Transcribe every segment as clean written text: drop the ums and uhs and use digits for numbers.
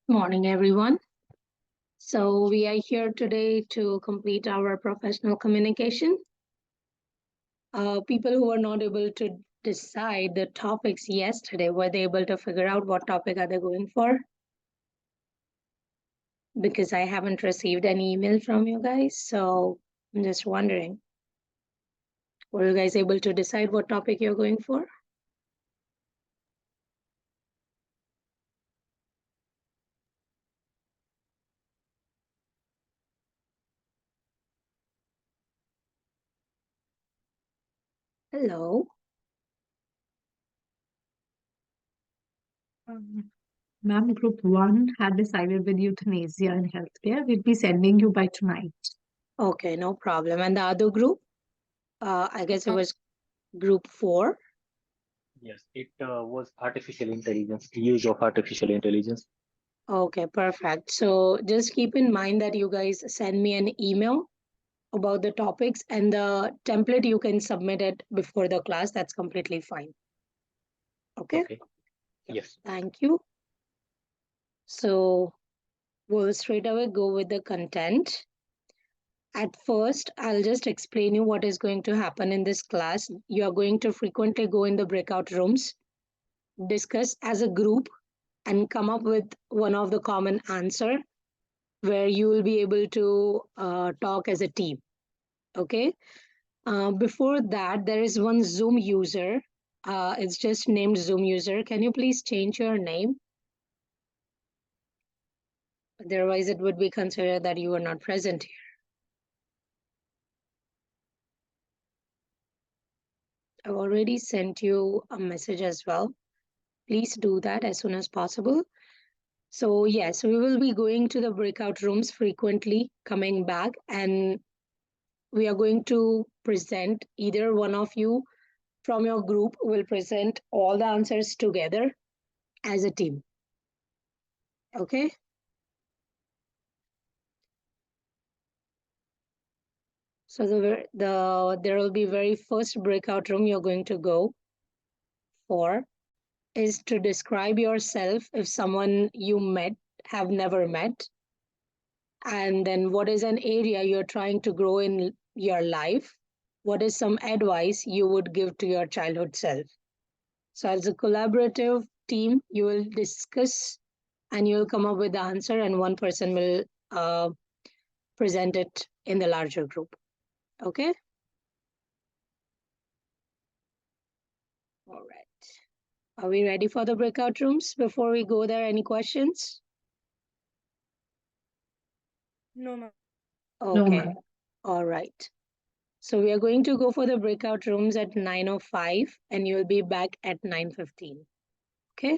Morning, everyone. So, we are here today to complete our professional communication. People who were not able to decide the topics yesterday, were they able to figure out what topic are they going for? Because I haven't received any email from you guys, so I'm just wondering, were you guys able to decide what topic you're going for? Hello. Um, Ma'am, Group 1 had decided with euthanasia in healthcare. We'll be sending you by tonight. Okay, no problem. And the other group? I guess it was group 4. Yes, it was artificial intelligence, use of artificial intelligence. Okay, perfect. So just keep in mind that you guys send me an email about the topics and the template you can submit it before the class. That's completely fine. Okay. Okay. Yep. Yes. Thank you. So we'll straight away go with the content. At first, I'll just explain you what is going to happen in this class. You are going to frequently go in the breakout rooms, discuss as a group, and come up with one of the common answer where you will be able to talk as a team. Okay. Before that, there is one Zoom user. It's just named Zoom user. Can you please change your name? Otherwise, it would be considered that you are not present here. I've already sent you a message as well. Please do that as soon as possible. So, yes, we will be going to the breakout rooms frequently, coming back, and we are going to present either one of you from your group will present all the answers together as a team. Okay. So there will be very first breakout room you're going to go for is to describe yourself if someone you met have never met, and then what is an area you're trying to grow in your life, what is some advice you would give to your childhood self. So as a collaborative team you will discuss and you will come up with the answer and one person will present it in the larger group. Okay. All right. Are we ready for the breakout rooms? Before we go there, any questions? No, ma'am. No, Okay. ma'am. All right. So we are going to go for the breakout rooms at 9:05 and you'll be back at 9:15. Okay?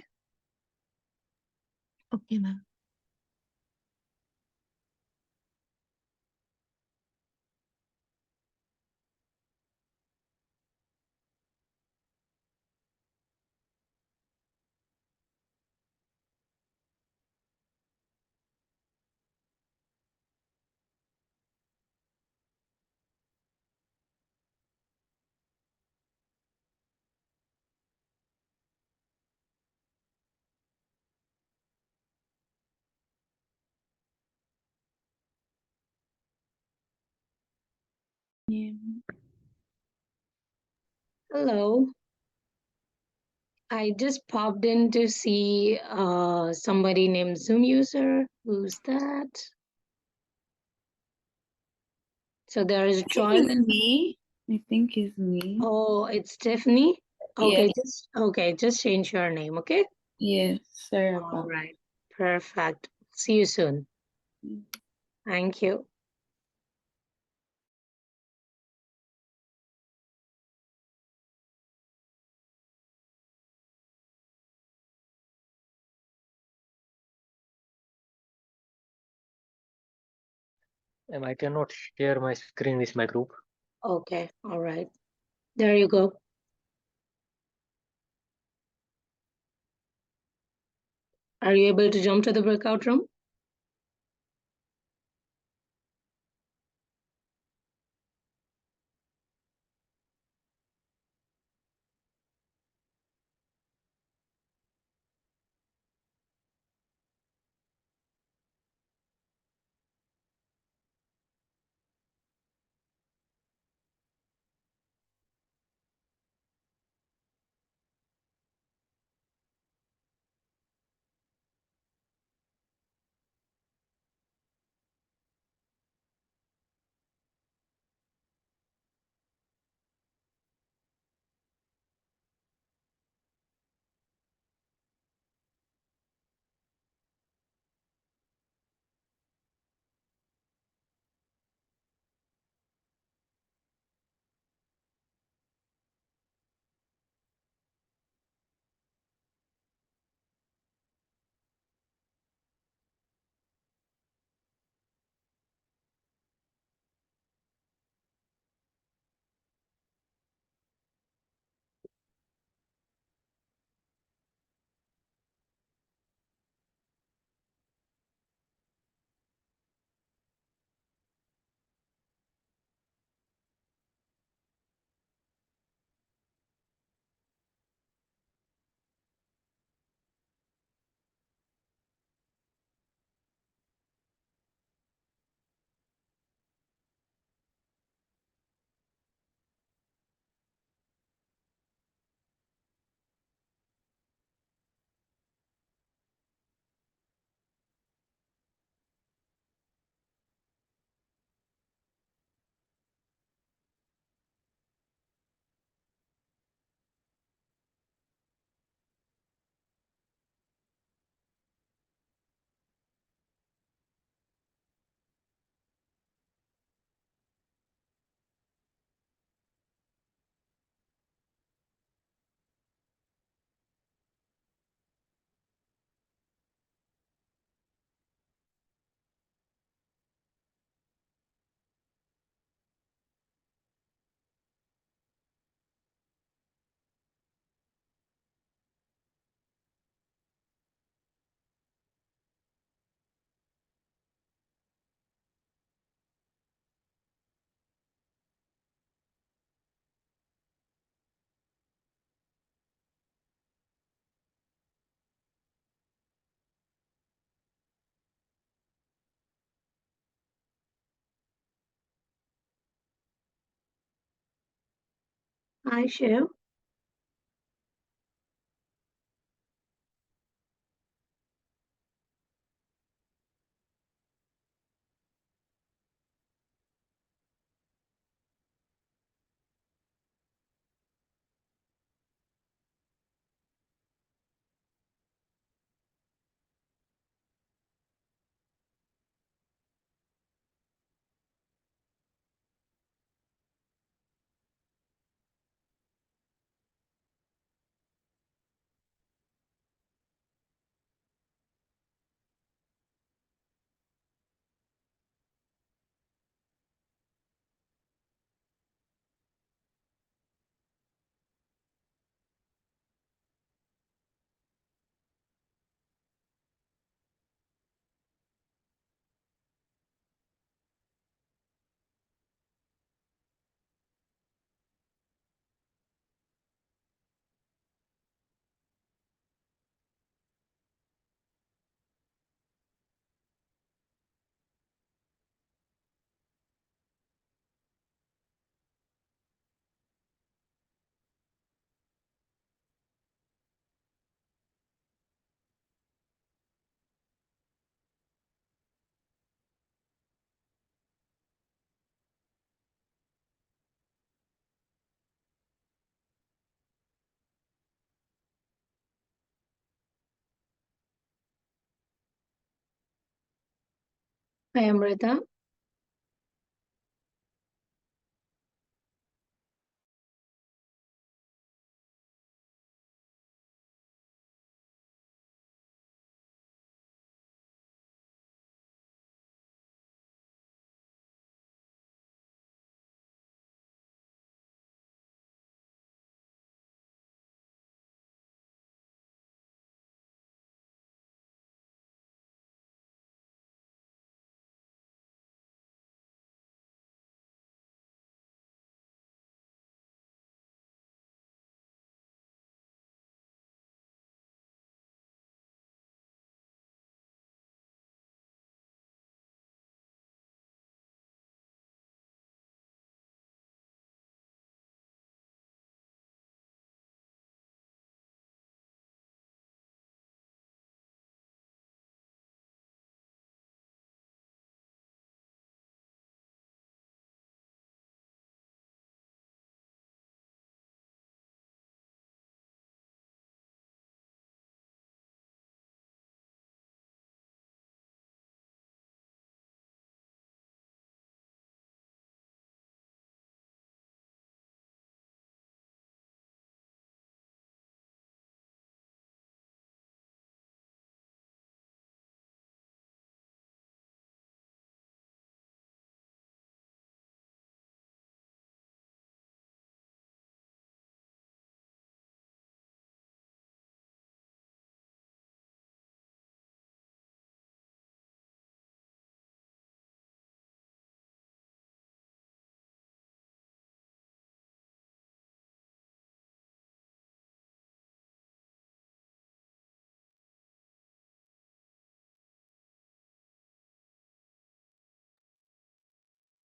Okay, ma'am. Yeah. Hello. I just popped in to see somebody named Zoom user. Who's that? So there is I think Joy. it's me. I think it's me. Oh, it's Stephanie. Okay, Yes. just change your name, okay? Yes. Sorry All about right. Perfect. See you soon. that. Thank you. And I cannot share my screen with my group. Okay, all right. There you go. Are you able to jump to the breakout room? Hi, Shiv. Hi, Amrita.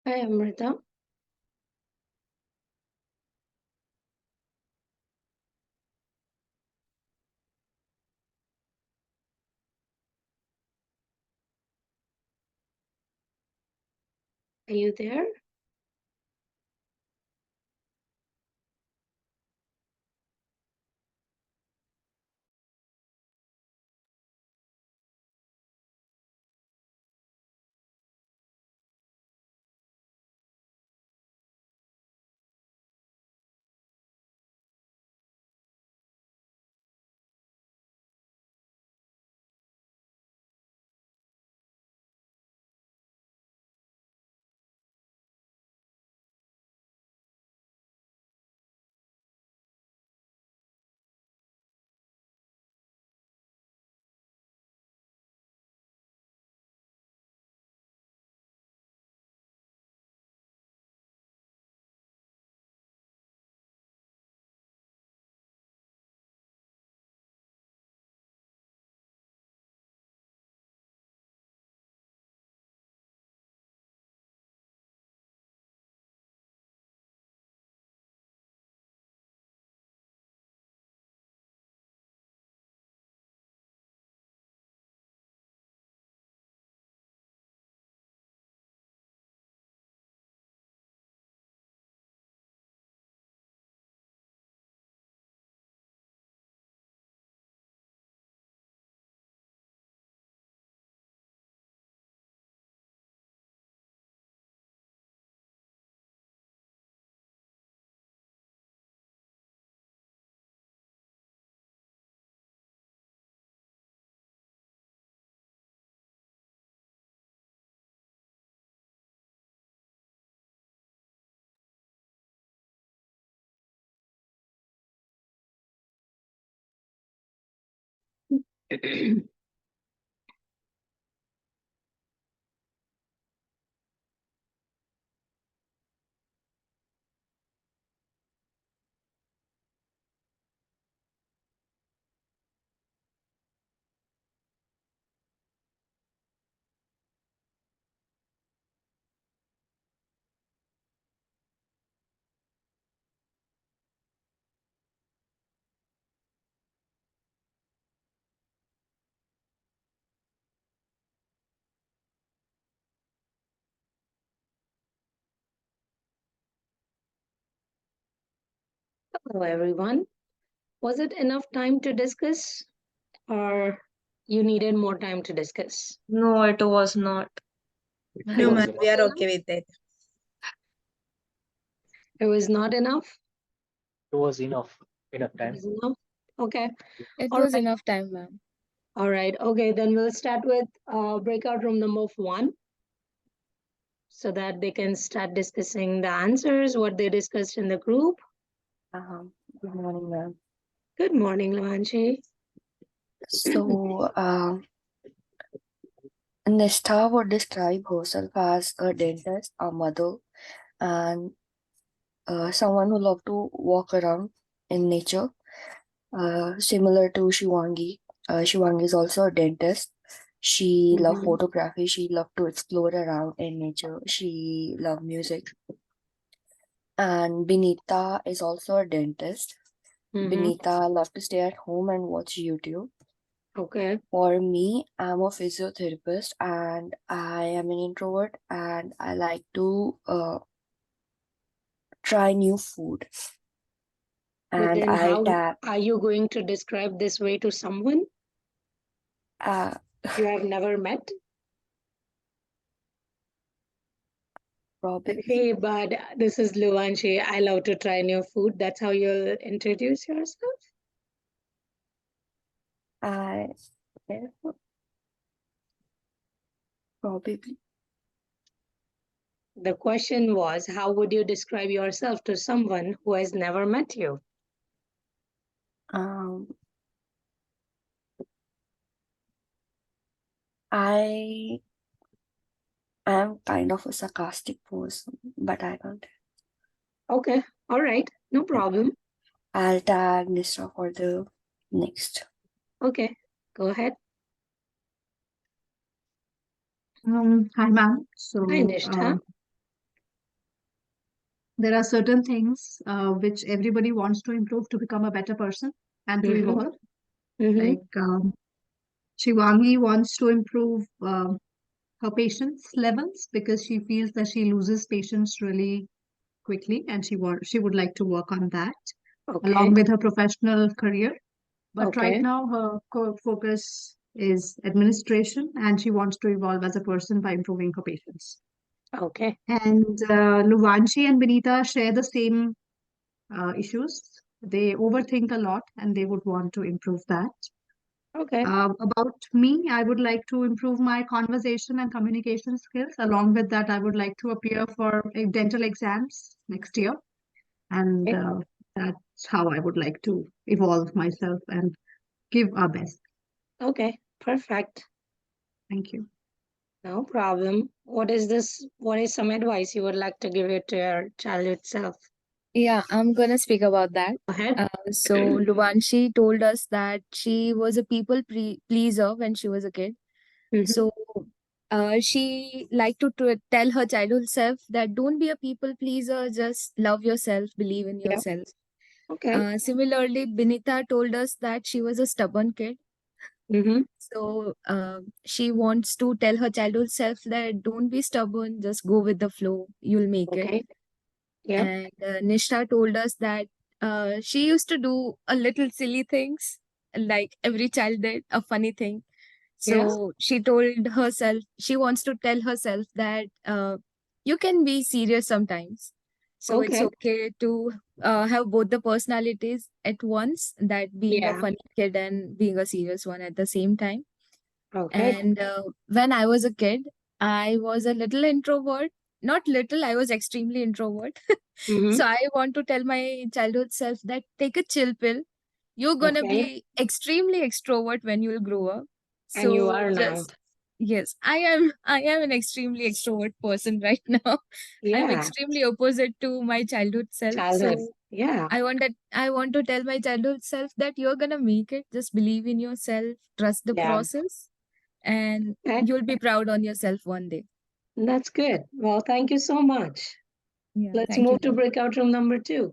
Hi, Amrita. Are you there? Hello, everyone. Was it enough time to discuss, or you needed more time to discuss? No, it was not. It No, was ma'am, enough. we are okay with that. It was not enough? It was enough. Enough It time. was enough? Okay. It All was right. enough time, ma'am. All right. Okay, then we'll start with breakout room number 1 so that they can start discussing the answers, what they discussed in the group. Good morning, ma'am. Good morning, Lavanshi. So, Nishtha would describe herself as a dentist, a mother, and someone who loved to walk around in nature, similar to Shivangi. Shivangi is also a dentist. She loved Mhm. photography. She loved to explore around in nature. She loved music. And Binita is also a dentist. Mhm. Binita loved to stay at home and watch YouTube. Okay. For me, I'm a physiotherapist and I am an introvert and I like to try new food. But And then I how tap, are you going to describe this way to someone uh, you have never met? probably, Hey, bud, this is Luvanshi. I love to try new food. That's how you'll introduce yourself? I, probably, The question was, how would you describe yourself to someone who has never met you? um, I am kind of a sarcastic person, but I don't. Okay, all right, no problem. I'll tag Nisra for the next. Okay, go ahead. Hi, ma'am. Hi, So, Nishtha. there are certain things which everybody wants to improve to become a better person and to Mm-hmm. evolve. Mm-hmm. Like Shivangi wants to improve her patience levels because she feels that she loses patience really quickly, and she would like to work on that Okay, along with her professional career. But right okay, now, her core focus is administration, and she wants to evolve as a person by improving her patience. okay, And Luvanshi and Benita share the same issues. They overthink a lot, and they would want to improve that. okay, About me, I would like to improve my conversation and communication skills. Along with that, I would like to appear for dental exams next year. And okay, that's how I would like to evolve myself and give our best. okay, perfect. Thank you. No problem. What is this? What is some advice you would like to give it to your childhood self? Yeah, I'm gonna speak about that. Go ahead. So Luvanshi told us that she was a people pleaser when she was a kid. Mm-hmm. So she liked to tell her childhood self that don't be a people pleaser, just love yourself, believe in Yeah, yourself. okay. Similarly, Binita told us that she was a stubborn kid. Mm-hmm. So she wants to tell her childhood self that don't be stubborn, just go with the flow, you'll make it. Okay. Yeah, And Nishta told us that she used to do a little silly things, like every child did, a funny thing. yeah, So she told herself, she wants to tell herself that you can be serious sometimes. So it's okay. okay to have both the personalities at once, that being a Yeah, funny kid and being a serious one at the same time. okay. And when I was a kid, I was a little introvert. Not little, I was extremely introvert. Mm-hmm. So I want to tell my childhood self that take a chill pill. You're gonna Okay. be extremely extrovert when you'll grow up. And you So are now. just yes, I am an extremely extrovert person right now. I'm Yeah. extremely opposite to my childhood self. Childhood. So Yeah. I want to tell my childhood self that you're gonna make it. Just believe in yourself, trust the Yeah. process, and Okay. you'll be proud on yourself one day. That's good. Well, thank you so much. Yeah, Let's thank you, move to ma'am. breakout room number 2.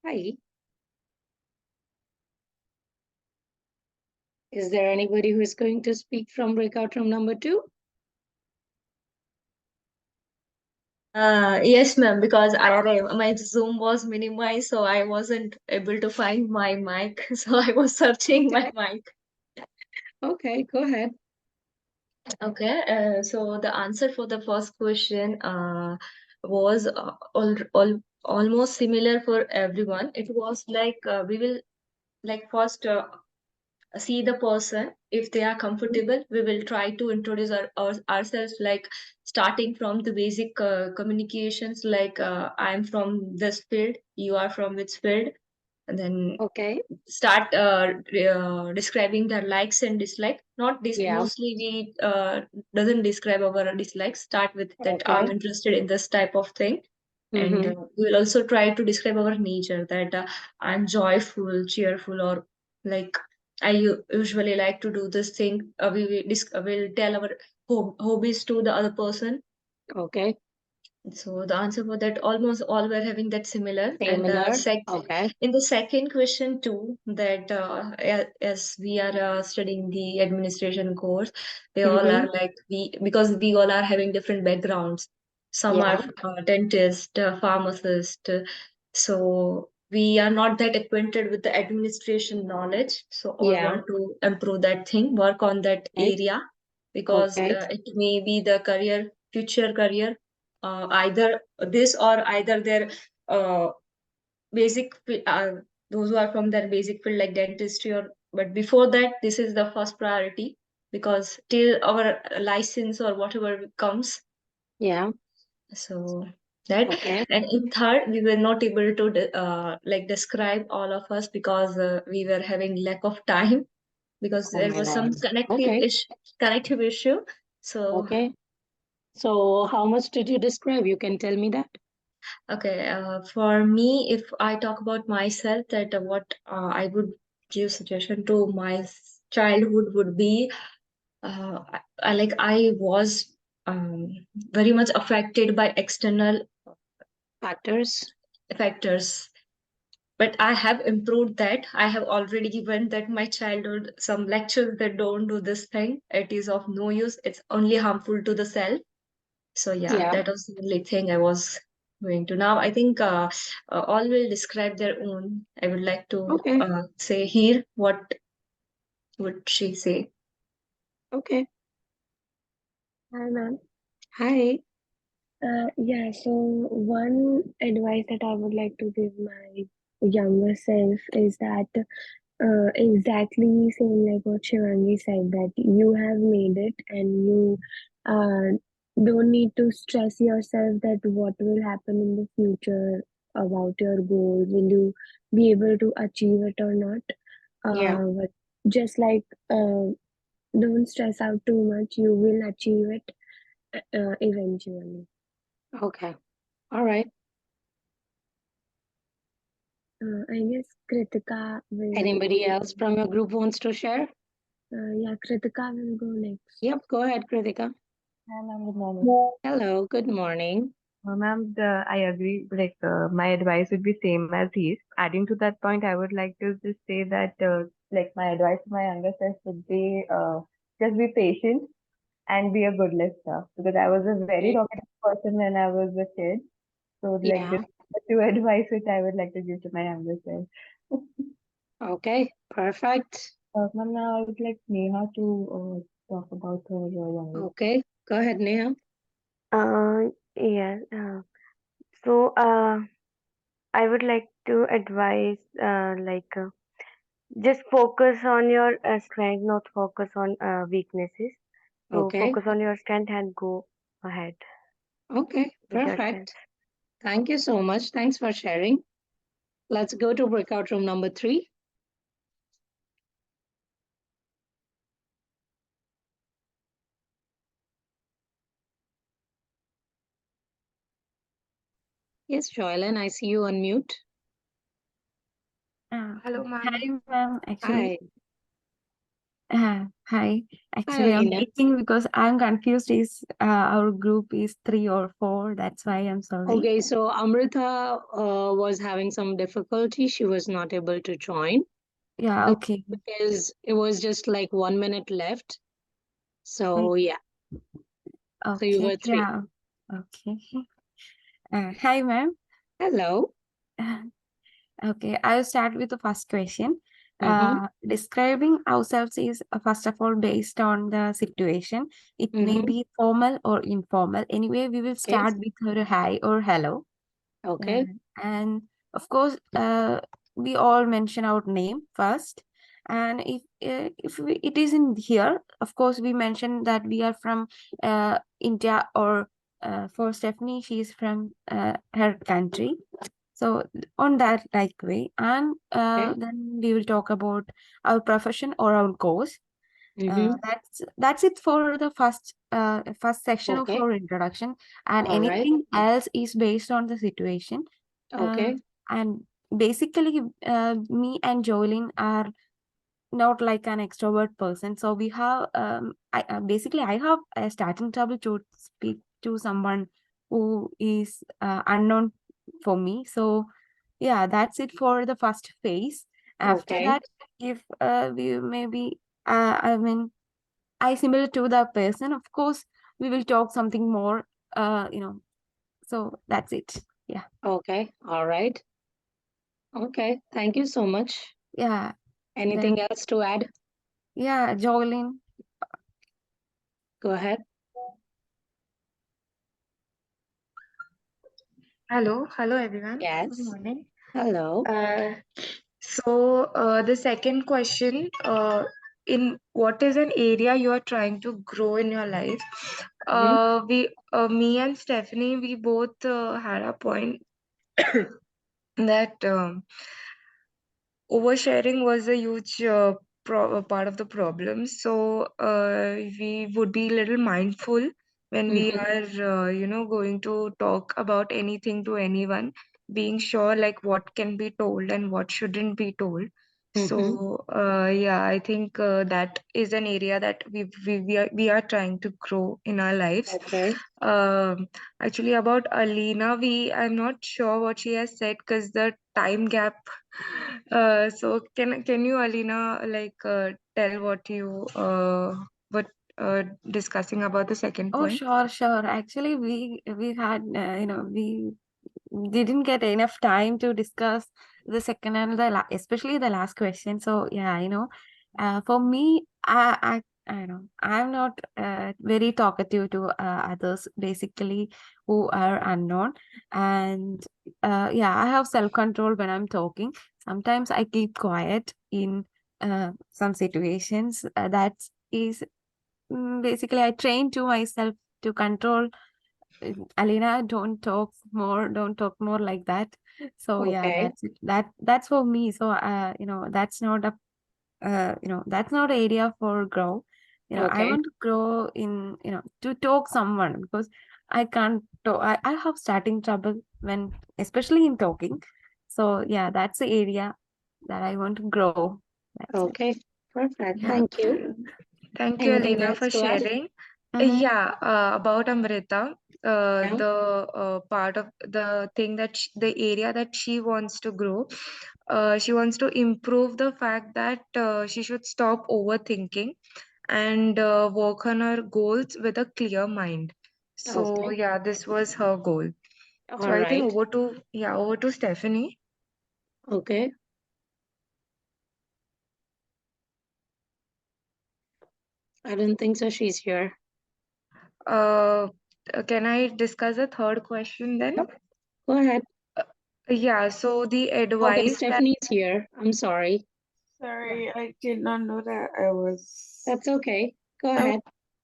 Hi. Is there anybody who is going to speak from breakout room number 2? Yes, ma'am, because my Zoom was minimized, so I wasn't able to find my mic. So I was searching my mic. Okay, go ahead. Okay, so the answer for the first question was almost similar for everyone. It was like we will like first see the person. If they are comfortable, we will try to introduce ourselves, like starting from the basic communications, like I'm from this field, you are from which field, and then Okay. start describing their likes and dislikes. Not this Yeah. mostly we doesn't describe our dislikes. Start with that I'm Okay. interested in this type of thing, and Mm-hmm. we will also try to describe our nature, that I'm joyful, cheerful, or like usually like to do this thing. We'll tell our hobbies to the other person. Okay. So the answer for that, almost all were having that similar. And Similar. Okay. in the second question too, that as we are studying the administration course, they all Mm-hmm. are like because we all are having different backgrounds. Some are Yeah. dentist, pharmacist, so we are not that acquainted with the administration knowledge. So all Yeah. want to improve that thing, work on that Okay. area, because Okay. it may be the future career, either this or either their uh, those who are from their basic field like dentistry, or but before that this is the first priority, because till our license or whatever comes. Yeah. So that, Okay. and in third we were not able to like describe all of us, because we were having lack of time, because Oh there my was some God. Okay. connective issue. So Okay. So how much did you describe? You can tell me that. okay, for me, if I talk about myself, that what I would give suggestion to my childhood would be, I was very much affected by external Factors. factors, but I have improved that. I have already given that my childhood some lectures that don't do this thing. It is of no use. It's only harmful to the self. So yeah, Yeah. that was the only thing I was going to. Now I think all will describe their own. I would like to Okay. say here what would she say. Okay. Hi, ma'am. Hi. Yeah, so one advice that I would like to give my younger self is that exactly same like what Shivangi said, that you have made it and you uh, don't need to stress yourself that what will happen in the future about your goals. Will you be able to achieve it or not? Yeah. But just like don't stress out too much, you will achieve it eventually. Okay. All right. I guess Kritika will Anybody else from your group wants to share? yeah, Kritika will go next. Yep. Go ahead, Kritika. Hi, ma'am. Good morning. Hello. Good morning. Ma'am, I agree. My advice would be same as his. Adding to that point, I would like to just say that, my advice to my younger self would be, just be patient and be a good listener. Because I was a very Okay. talkative person when I was a kid. So, Yeah. this is the two advice which I would like to give to my younger self. Okay. Perfect. Ma'am, now I would like Neha to talk about her younger. Okay. Go ahead, Neha. Yeah. So, I would like to advise, just focus on your strength, not focus on weaknesses. So, Okay. focus on your strength and go ahead. Okay, Make that perfect. sense. Thank you so much. Thanks for sharing. Let's go to breakout room number 3. Yes, Joylen, I see you on mute. Hello, ma'am. Hi, ma'am. Actually, Hi. hi. Hi, Actually, I'm Alina. waiting because I'm confused. Is our group is 3 or 4? That's why I'm sorry. Okay, so Amrita was having some difficulty. She was not able to join. Yeah. Okay. Because it was just like 1 minute left. So, yeah. So you Okay. were 3. Yeah. Okay. Hi, ma'am. Hello. Okay, I'll start with the first question. Mm-hmm. Describing ourselves is first of all based on the situation. It may Mm-hmm. be formal or informal. Anyway, we will Okay. start with a hi or hello. Okay. And of course, we all mention our name first. And it is in here, of course, we mention that we are from India, or for Stephanie, she is from her country. So on that like way, and Okay. then we will talk about our profession or our course. Mm-hmm. That's it for the first section of Okay. our introduction, and All right. anything else is based on the situation. Okay. And basically, me and Joelyn are not like an extrovert person, so we have basically I have a starting trouble to speak to someone who is unknown for me. So yeah, that's it for the first phase. After Okay. that, if we maybe I mean I similar to the person, of course we will talk something more, so that's it. Yeah. Okay. All right. Okay. Thank you so much. Yeah. Anything Then else to add? yeah, Jolene. Go ahead. Hello, everyone. Good Yes. morning. Hello. The second question, in what is an area you are trying to grow in your life? Me and Stephanie, we both had a point that oversharing was a huge part of the problem. So we would be a little mindful when we Mm-hmm. are, going to talk about anything to anyone, being sure like what can be told and what shouldn't be told. Mm-hmm. So yeah, I think that is an area that we are trying to grow in our lives. Okay. Um, Actually, about Alina, I'm not sure what she has said because the time gap. So can you, Alina, like tell what discussing about the second Oh, point? sure, sure. Actually, we had we didn't get enough time to discuss the second and especially the last question. So yeah, for me, I know I'm not very talkative to others basically who are unknown, and yeah, I have self control when I'm talking. Sometimes I keep quiet in some situations. That is basically I train to myself to control. Alina, don't talk more like that. So yeah, Okay. that's it. That's for me. So that's not an area for grow. I Okay. want to grow in, to talk someone, because I can't talk. I have starting trouble when, especially in talking. So yeah, that's the area that I want to grow. That's it. Okay. Perfect. Yeah. Thank you. Thank you, Anything Alina, else for to add? sharing. Mm-hmm. Yeah, about Amrita, Yeah. the part of the thing that the area that she wants to grow, she wants to improve the fact that she should stop overthinking and work on her goals with a clear mind. So Okay. yeah, this was her goal. So All I think right. over to Stephanie. Okay. I don't think so. She's here. Uh, can I discuss the third question then? Go ahead. Yeah, so the Okay, advice that Stephanie's here. I'm sorry. Sorry, I did not know that I was. That's okay. Go Um, ahead.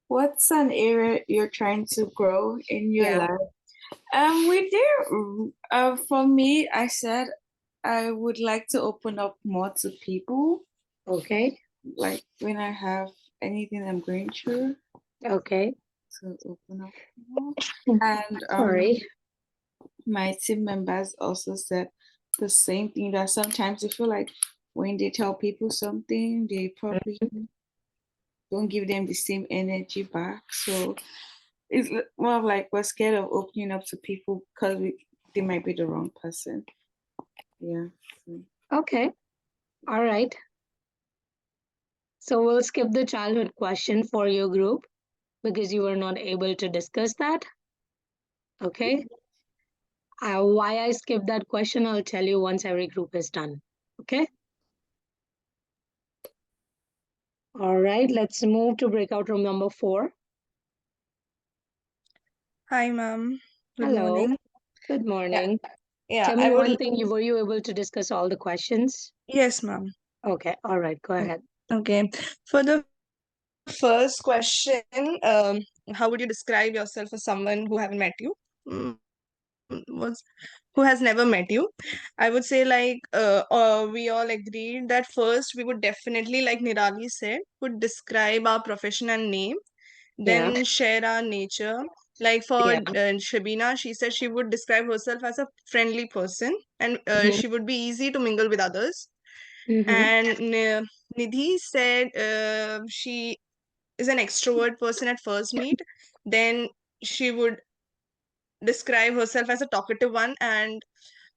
what's an area you're trying to grow in your Yeah. life We did. For me, I said I would like to open up more to people. Okay. Like when I have anything I'm going through, Okay. to open up more. And Sorry. my team members also said the same thing, that sometimes you feel like when they tell people something, they probably don't give them the same energy back. So it's more of like we're scared of opening up to people because they might be the wrong person. Yeah. So. Okay. All right. So we'll skip the childhood question for your group because you were not able to discuss that. Okay. Why I skipped that question, I'll tell you once every group is done. Okay. All right. Let's move to breakout room number 4. Hi, ma'am. Good Hello. morning. Good morning. Yeah, Tell me I one would. thing. Were you able to discuss all the questions? Yes, ma'am. Okay. All right. Go ahead. Okay. For the first question, how would you describe yourself as someone who haven't met you? Who has never met you? I would say we all agreed that first we would definitely, like Nirali said, would describe our profession and name, Yeah. then share our nature. Like for Yeah. Shabina, she said she would describe herself as a friendly person and Mm-hmm. she would be easy to mingle with others. Mm-hmm. And Nidhi said she is an extrovert person at first meet. Then she would describe herself as a talkative one. And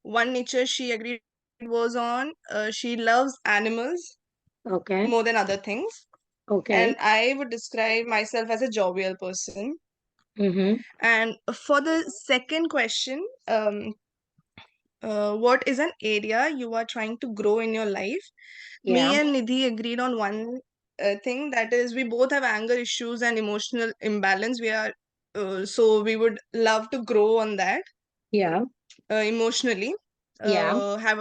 one nature she agreed was on she loves animals Okay. more than other things. And Okay. I would describe myself as a jovial person. Mm-hmm. And for the second question, what is an area you are trying to grow in your life? Me Yeah. and Nidhi agreed on one thing, that is, we both have anger issues and emotional imbalance. So we would love to grow on that Yeah. emotionally, Yeah. have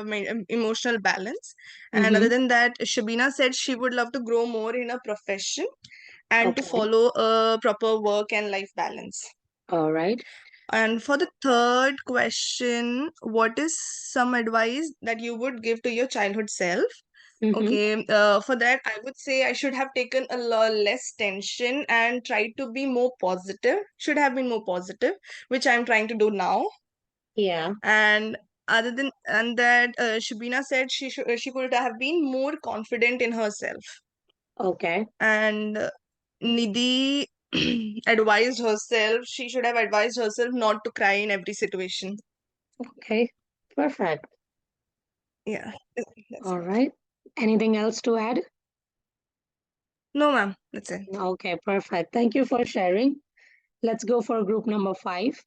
emotional balance. And Mm-hmm. other than that, Shabina said she would love to grow more in a profession and to Okay. follow a proper work and life balance. All right. And for the third question, what is some advice that you would give to your childhood self? Mm-hmm. Okay, for that, I would say I should have taken a less tension and tried to be more positive, should have been more positive, which I'm trying to do now. Yeah. And other than and that, Shabina said she could have been more confident in herself. Okay. And Nidhi advised herself, she should have advised herself not to cry in every situation. Okay. Perfect. Yeah, that's All all. right. Anything else to add? No, ma'am, that's it. Okay. Perfect. Thank you for sharing. Let's go for group number 5.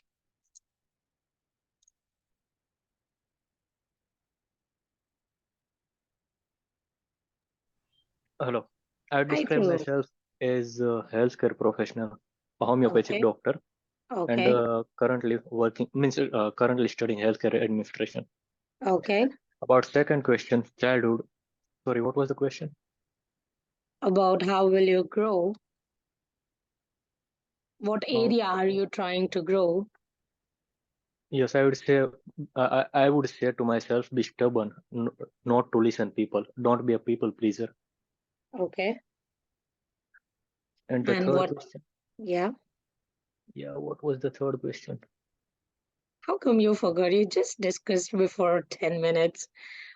Hello. I would Hi, describe Dhruv. myself as a healthcare professional, a homeopathic Okay. doctor, and Okay. currently studying healthcare administration. Okay. About second question, childhood. Sorry, what was the question? About how will you grow? What Uh, area are you trying to grow? yes, I would say I would say to myself, be stubborn, not to listen people. Don't be a people pleaser. Okay. And the And third what? question, Yeah. yeah, what was the third question? How come you forgot? You just discussed before 10 minutes.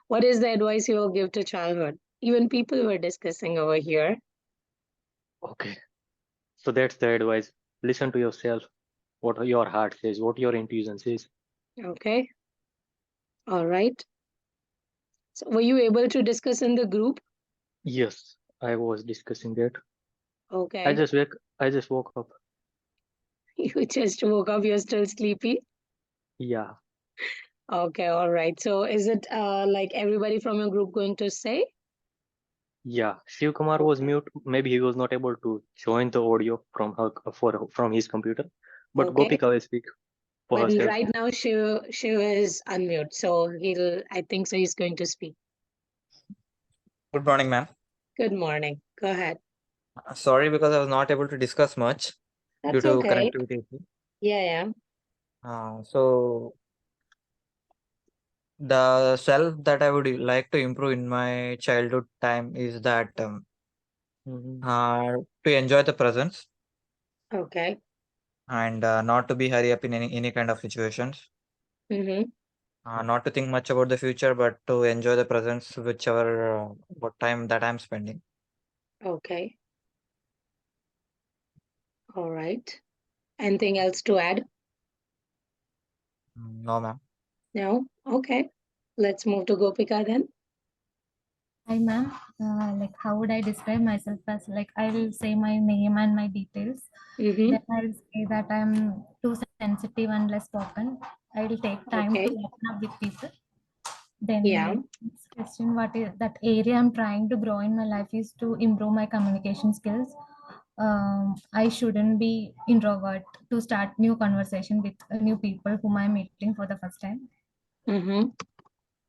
What is the advice you will give to childhood? Even people were discussing over here. Okay, so that's the advice. Listen to yourself, what your heart says, what your intuition says. Okay. All right. So were you able to discuss in the group? Yes, I was discussing that. I Okay. just wake, I just woke up. You just woke up, you're still sleepy? Yeah, Okay, all right. So is it like everybody from your group going to say? yeah. Shiv Kumar was Okay. mute. Maybe he was not able to join the audio from his computer. But Okay. Gopika will speak for But herself. right now Shiv is unmute, so I think so he's going to speak. Good morning, ma'am. Good morning. Go ahead. Sorry because I was not able to discuss much due That's to okay. connectivity issue. Yeah, yeah. So the self that I would like to improve in my childhood time is that to enjoy the presence Okay. and not to be hurry up in any kind of situations. Mm-hmm. Not to think much about the future, but to enjoy the presence, whichever what time that I'm spending. Okay. All right. Anything else to add? No, ma'am. No? Okay. Let's move to Gopika then. Hi, ma'am. Like, how would I describe myself as? Like, I will say my name and my details. Mm-hmm. Then I'll say that I'm too sensitive and less spoken. I will take time to Okay. open up with people. Yeah. Then next question, what is that area I'm trying to grow in my life is to improve my communication skills. I shouldn't be introvert to start new conversation with new people whom I'm meeting for the first time. Mm-hmm.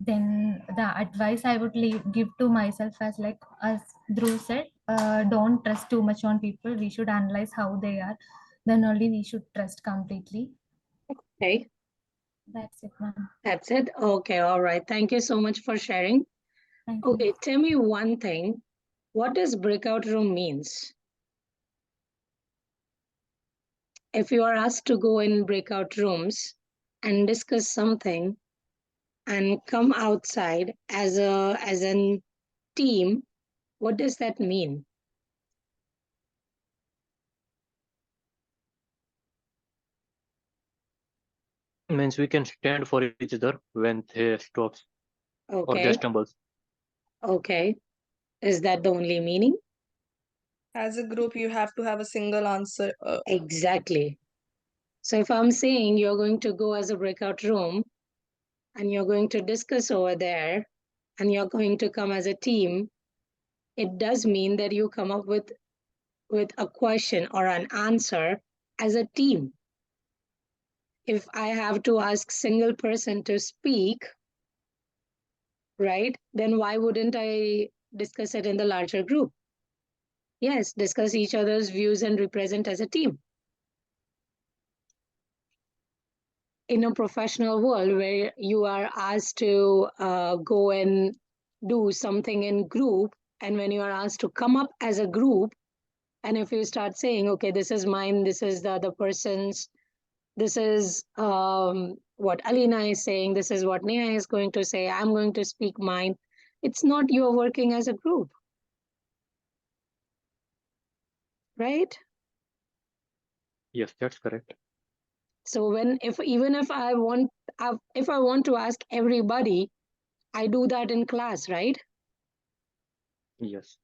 Then the advice I would give to myself as like as Dhruv said, don't trust too much on people. We should analyze how they are. Then only we should trust completely. Okay. That's it, ma'am. That's it. Okay. All right. Thank you so much for sharing. Thank you. Okay. Tell me one thing. What does breakout room means? If you are asked to go in breakout rooms and discuss something and come outside as an team, what does that mean? Means we can stand for each other when they stops or they Okay. stumbles. Okay. Is that the only meaning? As a group, you have to have a single answer. Exactly. So if I'm saying you're going to go as a breakout room and you're going to discuss over there and you're going to come as a team, it does mean that you come up with a question or an answer as a team. If I have to ask single person to speak, right, then why wouldn't I discuss it in the larger group? Yes, discuss each other's views and represent as a team. In a professional world where you are asked to go and do something in group, and when you are asked to come up as a group, and if you start saying, okay, this is mine, this is the other person's, this is what Alina is saying, this is what Neha is going to say, I'm going to speak mine, it's not you're working as a group, right? Yes, that's correct. So even if if I want to ask everybody, I do that in class, right? Yes.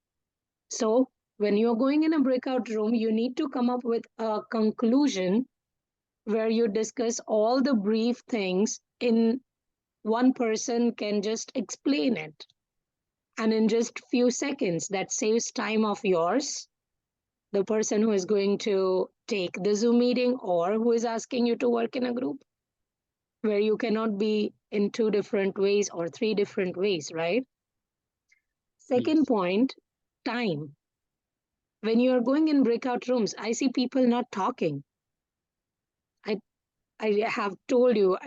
So when you're going in a breakout room, you need to come up with a conclusion where you discuss all the brief things in one person can just explain it. And in just few seconds, that saves time of yours, the person who is going to take the Zoom meeting or who is asking you to work in a group, where you cannot be in two different ways or three different ways, right? Second Yes. point, time. When you are going in breakout rooms, I see people not talking. I I have told you,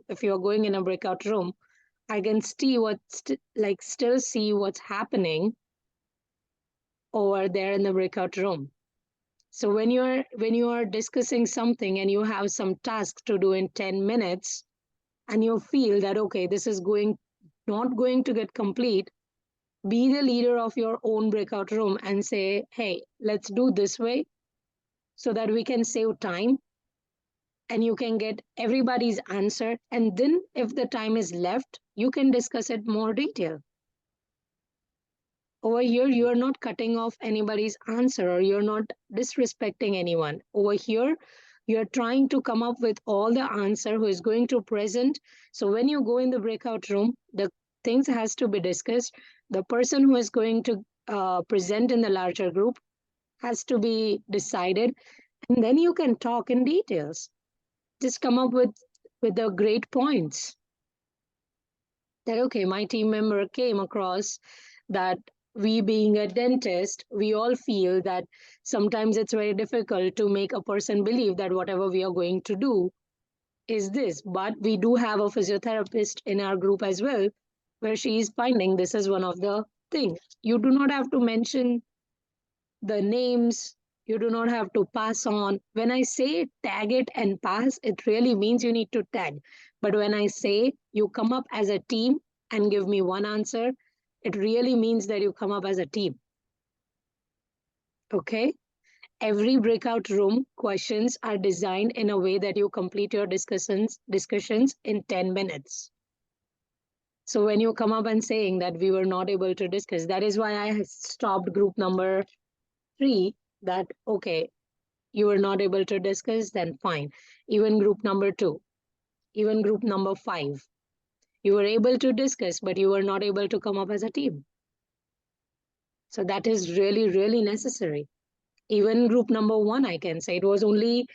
if you're going in a breakout room, I can see still see what's happening over there in the breakout room. So when you are discussing something and you have some task to do in 10 minutes and you feel that okay, this is not going to get complete, be the leader of your own breakout room and say, hey, let's do this way so that we can save time and you can get everybody's answer, and then if the time is left you can discuss it more detail. Over here you are not cutting off anybody's answer or you're not disrespecting anyone. Over here you're trying to come up with all the answer who is going to present. So when you go in the breakout room, the things has to be discussed. The person who is going to present in the larger group has to be decided, and then you can talk in details. Just come up with the great points that okay, my team member came across that we being a dentist, we all feel that sometimes it's very difficult to make a person believe that whatever we are going to do is this. But we do have a physiotherapist in our group as well, where she is finding this is one of the things. You do not have to mention the names, you do not have to pass on. When I say tag it and pass, it really means you need to tag. But when I say you come up as a team and give me one answer, it really means that you come up as a team. Okay? Every breakout room questions are designed in a way that you complete your discussions in 10 minutes. So when you come up and saying that we were not able to discuss, that is why I stopped group number 3, that okay, you were not able to discuss, then fine. Even group number 2, even group number 5, you were able to discuss, but you were not able to come up as a team. So that is really, really necessary. Even group number 1, I can say it was only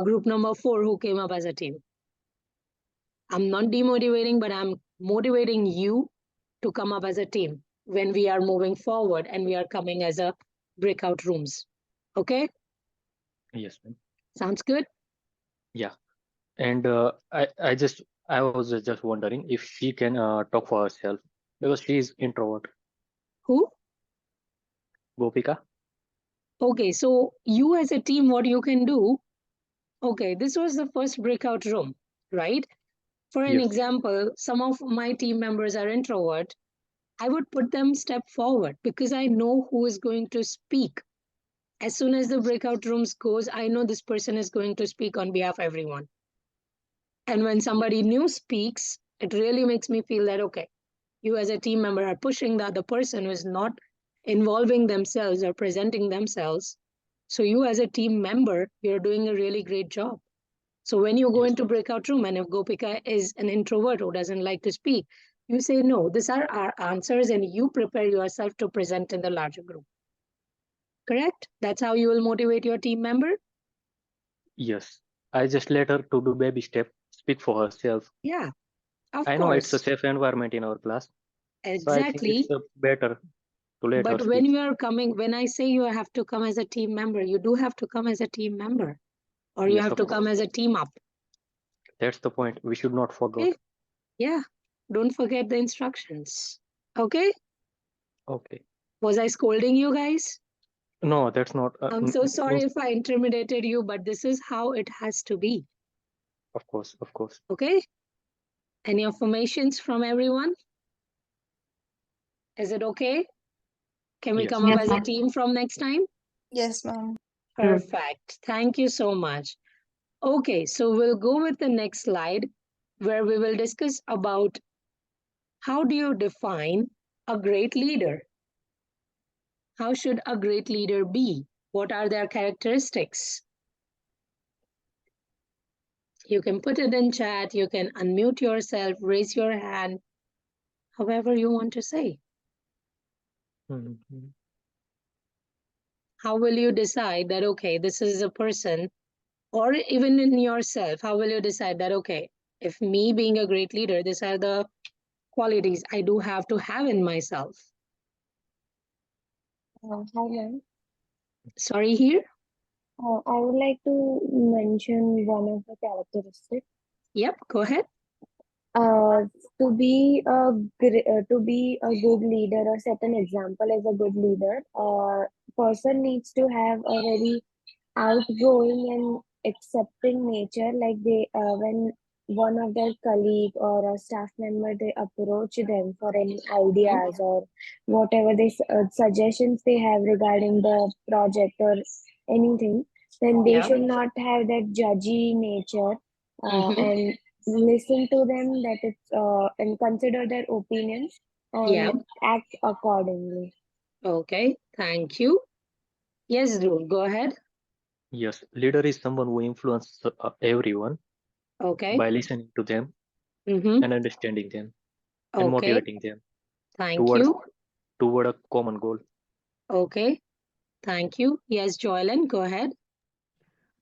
group number 4 who came up as a team. I'm not demotivating, but I'm motivating you to come up as a team when we are moving forward and we are coming as a breakout rooms. Okay? Yes, ma'am. Sounds good? Yeah. And I was just wondering if she can talk for herself because she is introvert. Who? Gopika? Okay, so you as a team, what you can do, okay, this was the first breakout room, right? For an Yes. example, some of my team members are introvert. I would put them step forward because I know who is going to speak. As soon as the breakout rooms goes, I know this person is going to speak on behalf of everyone. And when somebody new speaks, it really makes me feel that, okay, you as a team member are pushing the other person who is not involving themselves or presenting themselves. So you as a team member, you're doing a really great job. So when you go Yes. into breakout room and if Gopika is an introvert who doesn't like to speak, you say, no, these are our answers and you prepare yourself to present in the larger group. Correct? That's how you will motivate your team member? Yes. I just let her to do baby step, speak for herself. Yeah, of I know it's a course. safe environment in our class. So I think it's Exactly. better to let her But when speak. you are coming, when I say you have to come as a team member, you do have to come as a team member or you Yes, have of to come course. as a team up. That's the point. We should not forget. Okay? Yeah. Don't forget the instructions. Okay? Okay. Was I scolding you guys? No, that's not. I'm so sorry Means, if I intimidated you, but this is how it has to be. of course, of course. Okay? Any affirmations from everyone? Is it okay? Can we Yes. come up Yes, as a ma'am. team from next time? Yes, ma'am. Sure. Perfect. Thank you so much. Okay, so we'll go with the next slide where we will discuss about how do you define a great leader? How should a great leader be? What are their characteristics? You can put it in chat, you can unmute yourself, raise your hand, however you want to say. Mhm. How will you decide that, okay, this is a person, or even in yourself, how will you decide that, okay, if me being a great leader, these are the qualities I do have to have in myself? Hi, ma'am. Sorry, here? I would like to mention one of the characteristics. Yep, go ahead. Uh, to be a good leader or set an example as a good leader, person needs to have a very outgoing and accepting nature. Like when one of their colleague or a staff member they approach them for any ideas or whatever suggestions they have regarding the project or anything, then they Yep. should not have that judgy nature, Mm-hmm. and listen to them that it's and consider their opinions Yep. and act accordingly. Okay, thank you. Yes, Dhruv, go ahead. Yes, leader is someone who influences everyone Okay. by listening to them Mm-hmm. and understanding them and Okay, motivating them thank towards you. toward a common goal. Okay, thank you. Yes, Joylan, go ahead.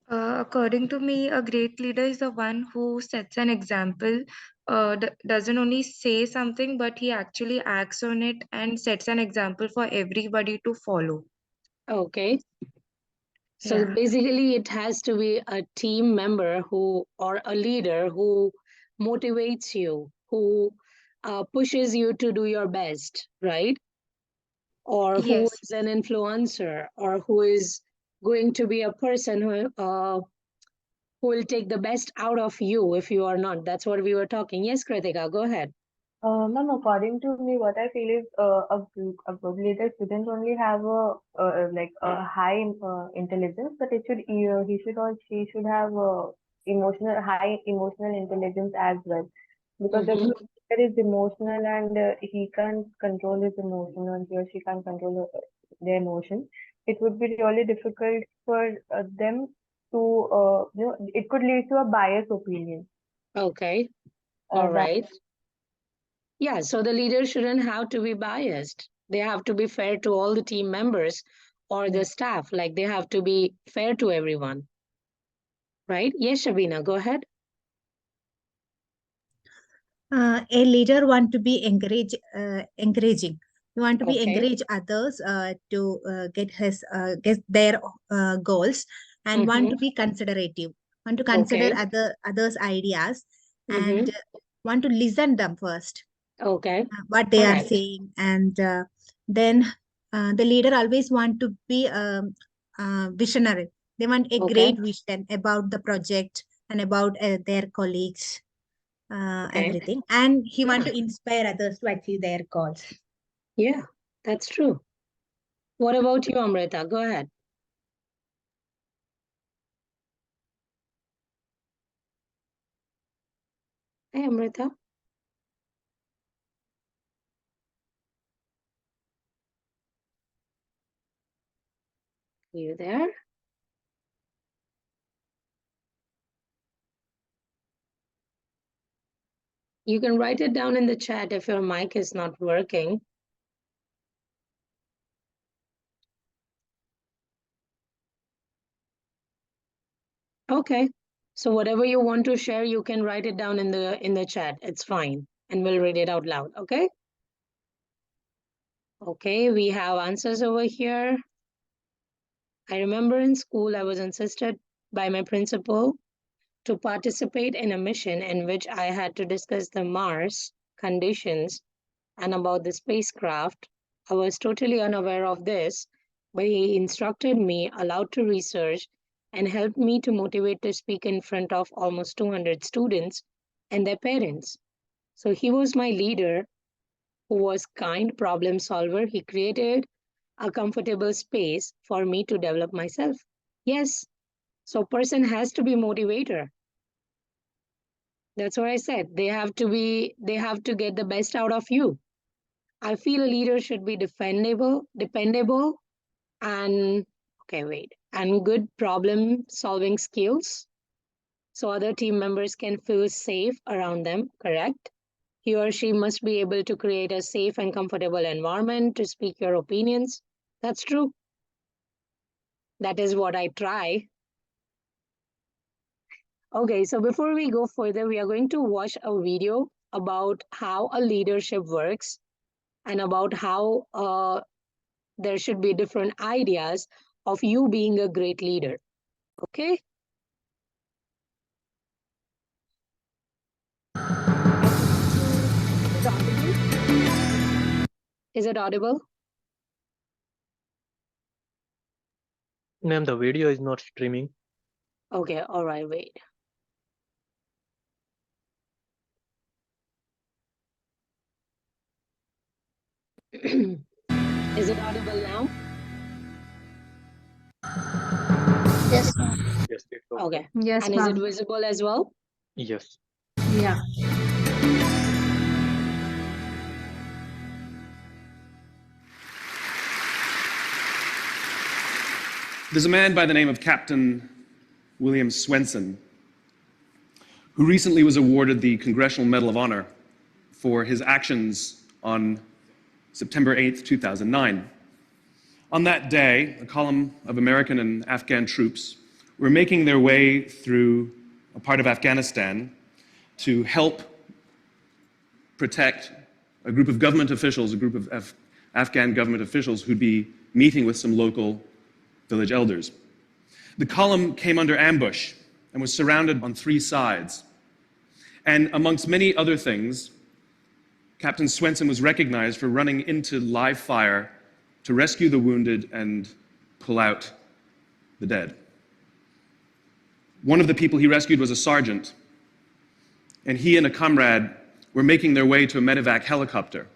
According to me, a great leader is the one who sets an example, doesn't only say something, but he actually acts on it and sets an example for everybody to follow. Okay. So Yeah. basically, it has to be a team member who, or a leader who motivates you, who pushes you to do your best, right? Or who Yes. is an influencer, or who is going to be a person who will take the best out of you if you are not. That's what we were talking. Yes, Kritika, go ahead. Ma'am, according to me, what I feel is a good leader shouldn't only have a high intelligence, but it should he should or she should have high emotional intelligence as well. Because if Mm-hmm. the leader is emotional and he can't control his emotion, or he or she can't control their emotion, it would be really difficult for them to it could lead to a biased opinion. Okay. All That right. Yeah, so the leader shouldn't have to be biased. They have to be fair to all the team members or the staff. Like they have to be fair to everyone, right? Yes, Shabina, go ahead. A leader want to be encouraging. You want to be Okay. encourage others to get their goals, and want to Mm-hmm. be considerative. Want to consider Okay. others' ideas, and Mm-hmm. want to listen them first Okay. what they are Correct. saying, and then the leader always want to be visionary. They want a Okay. great vision about the project and about their colleagues, Okay. everything, and he want Yeah. to inspire others to achieve their goals. Yeah, that's true. What about you, Amrita? Go ahead. Hey, Amrita. You there? You can write it down in the chat if your mic is not working. Okay. So whatever you want to share, you can write it down in the chat. It's fine. And we'll read it out loud. Okay. Okay, we have answers over here. I remember in school I was insisted by my principal to participate in a mission in which I had to discuss the Mars conditions and about the spacecraft. I was totally unaware of this, but he instructed me, allowed to research, and helped me to motivate to speak in front of almost 200 students and their parents. So he was my leader who was kind problem solver. He created a comfortable space for me to develop myself. Yes, so person has to be motivator. That's what I said. They have to get the best out of you. I feel a leader should be dependable, and okay, wait, and good problem solving skills so other team members can feel safe around them, correct? He or she must be able to create a safe and comfortable environment to speak your opinions. That's true. That is what I try. Okay, so before we go further, we are going to watch a video about how a leadership works and about how there should be different ideas of you being a great leader. Okay? Is it audible? Ma'am, the video is not streaming. Okay, all right, wait. Is it audible now? Yes. Yes, it's Okay. Yes, And is it ma'am. visible as well? yes. Yeah. There's a man by the name of Captain William Swenson, who recently was awarded the Congressional Medal of Honor for his actions on September 8th, 2009. On that day, a column of American and Afghan troops were making their way through a part of Afghanistan to help protect a group of government officials, a group of Afghan government officials who'd be meeting with some local village elders. The column came under ambush and was surrounded on 3 sides. And amongst many other things, Captain Swenson was recognized for running into live fire to rescue the wounded and pull out the dead. One of the people he rescued was a sergeant, and he and a comrade were making their way to a medevac helicopter.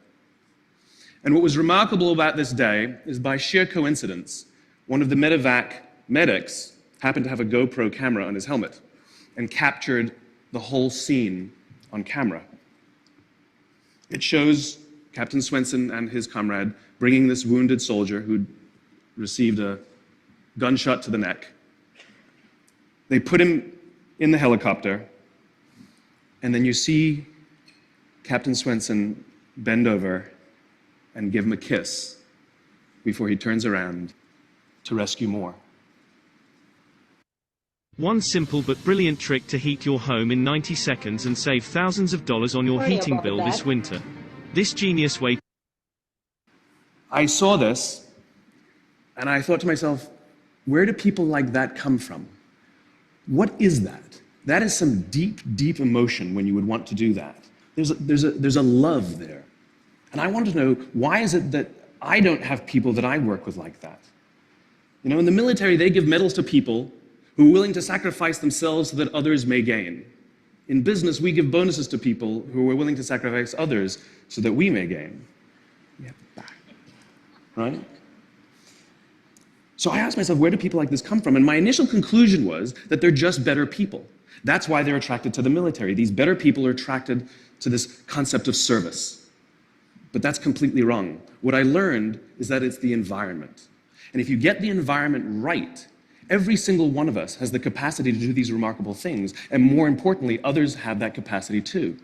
And what was remarkable about this day is, by sheer coincidence, one of the medevac medics happened to have a GoPro camera on his helmet and captured the whole scene on camera. It shows Captain Swenson and his comrade bringing this wounded soldier who'd received a gunshot to the neck. They put him in the helicopter, and then you see Captain Swenson bend over and give him a kiss before he turns around to rescue more. One simple but brilliant trick to heat your home in 90 seconds and save thousands of dollars on your Sorry heating about bill that. this winter. This genius way. I saw this, and I thought to myself, where do people like that come from? What is that? That is some deep, deep emotion when you would want to do that. There's a love there. And I want to know, why is it that I don't have people that I work with like that? You know, in the military, they give medals to people who are willing to sacrifice themselves so that others may gain. In business, we give bonuses to people who are willing to sacrifice others so that we may gain. Yeah, right? So I asked myself, where do people like this come from? And my initial conclusion was that they're just better people. That's why they're attracted to the military. These better people are attracted to this concept of service. But that's completely wrong. What I learned is that it's the environment. And if you get the environment right, every single one of us has the capacity to do these remarkable things, and more importantly, others have that capacity too.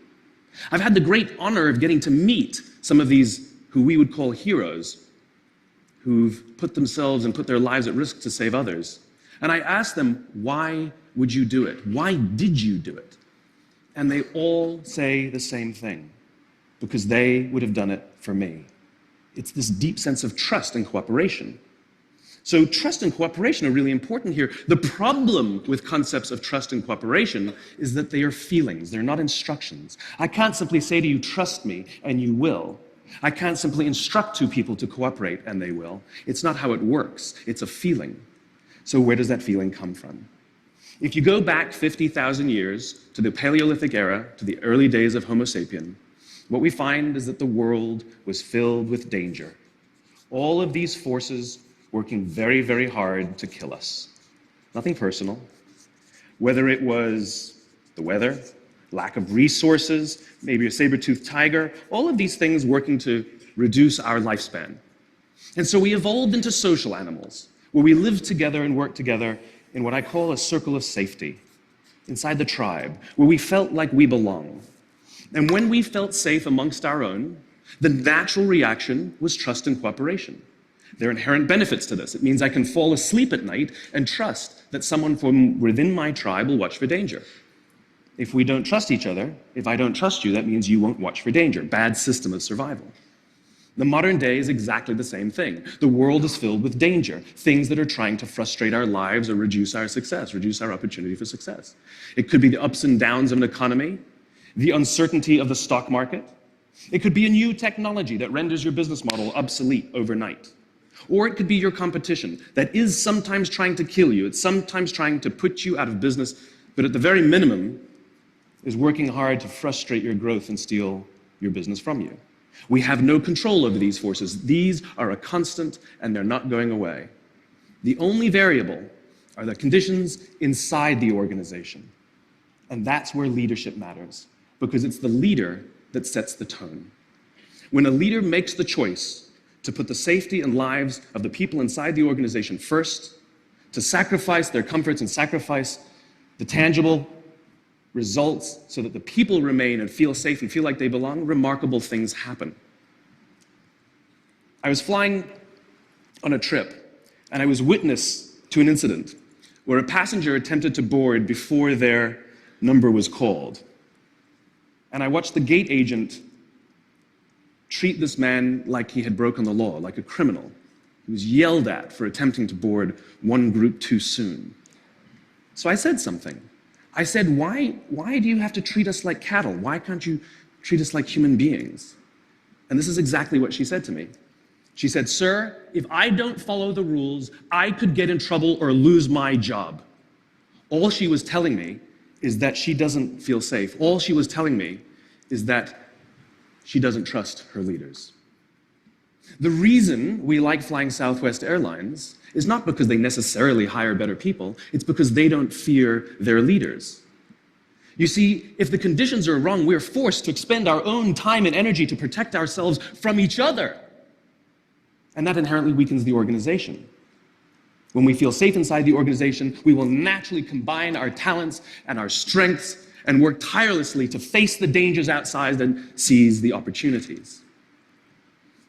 I've had the great honor of getting to meet some of these who we would call heroes, who've put themselves and put their lives at risk to save others. And I asked them, why would you do it? Why did you do it? And they all say the same thing, because they would have done it for me. It's this deep sense of trust and cooperation. So trust and cooperation are really important here. The problem with concepts of trust and cooperation is that they are feelings, they're not instructions. I can't simply say to you, trust me, and you will. I can't simply instruct 2 people to cooperate, and they will. It's not how it works. It's a feeling. So where does that feeling come from? If you go back 50,000 years to the Paleolithic era, to the early days of Homo sapien, what we find is that the world was filled with danger. All of these forces working very, very hard to kill us. Nothing personal. Whether it was the weather, lack of resources, maybe a saber-toothed tiger, all of these things working to reduce our lifespan. And so we evolved into social animals, where we live together and work together in what I call a circle of safety, inside the tribe, where we felt like we belong. And when we felt safe amongst our own, the natural reaction was trust and cooperation. There are inherent benefits to this. It means I can fall asleep at night and trust that someone from within my tribe will watch for danger. If we don't trust each other, if I don't trust you, that means you won't watch for danger. Bad system of survival. The modern day is exactly the same thing. The world is filled with danger, things that are trying to frustrate our lives or reduce our success, reduce our opportunity for success. It could be the ups and downs of an economy, the uncertainty of the stock market. It could be a new technology that renders your business model obsolete overnight. Or it could be your competition that is sometimes trying to kill you. It's sometimes trying to put you out of business, but at the very minimum is working hard to frustrate your growth and steal your business from you. We have no control over these forces. These are a constant, and they're not going away. The only variable are the conditions inside the organization. And that's where leadership matters, because it's the leader that sets the tone. When a leader makes the choice to put the safety and lives of the people inside the organization first, to sacrifice their comforts and sacrifice the tangible results so that the people remain and feel safe and feel like they belong, remarkable things happen. I was flying on a trip, and I was witness to an incident where a passenger attempted to board before their number was called. And I watched the gate agent treat this man like he had broken the law, like a criminal. He was yelled at for attempting to board one group too soon. So I said something. I said, why do you have to treat us like cattle? Why can't you treat us like human beings? And this is exactly what she said to me. She said, "Sir, if I don't follow the rules, I could get in trouble or lose my job." All she was telling me is that she doesn't feel safe. All she was telling me is that she doesn't trust her leaders. The reason we like flying Southwest Airlines is not because they necessarily hire better people, it's because they don't fear their leaders. You see, if the conditions are wrong, we're forced to expend our own time and energy to protect ourselves from each other. And that inherently weakens the organization. When we feel safe inside the organization, we will naturally combine our talents and our strengths and work tirelessly to face the dangers outside and seize the opportunities.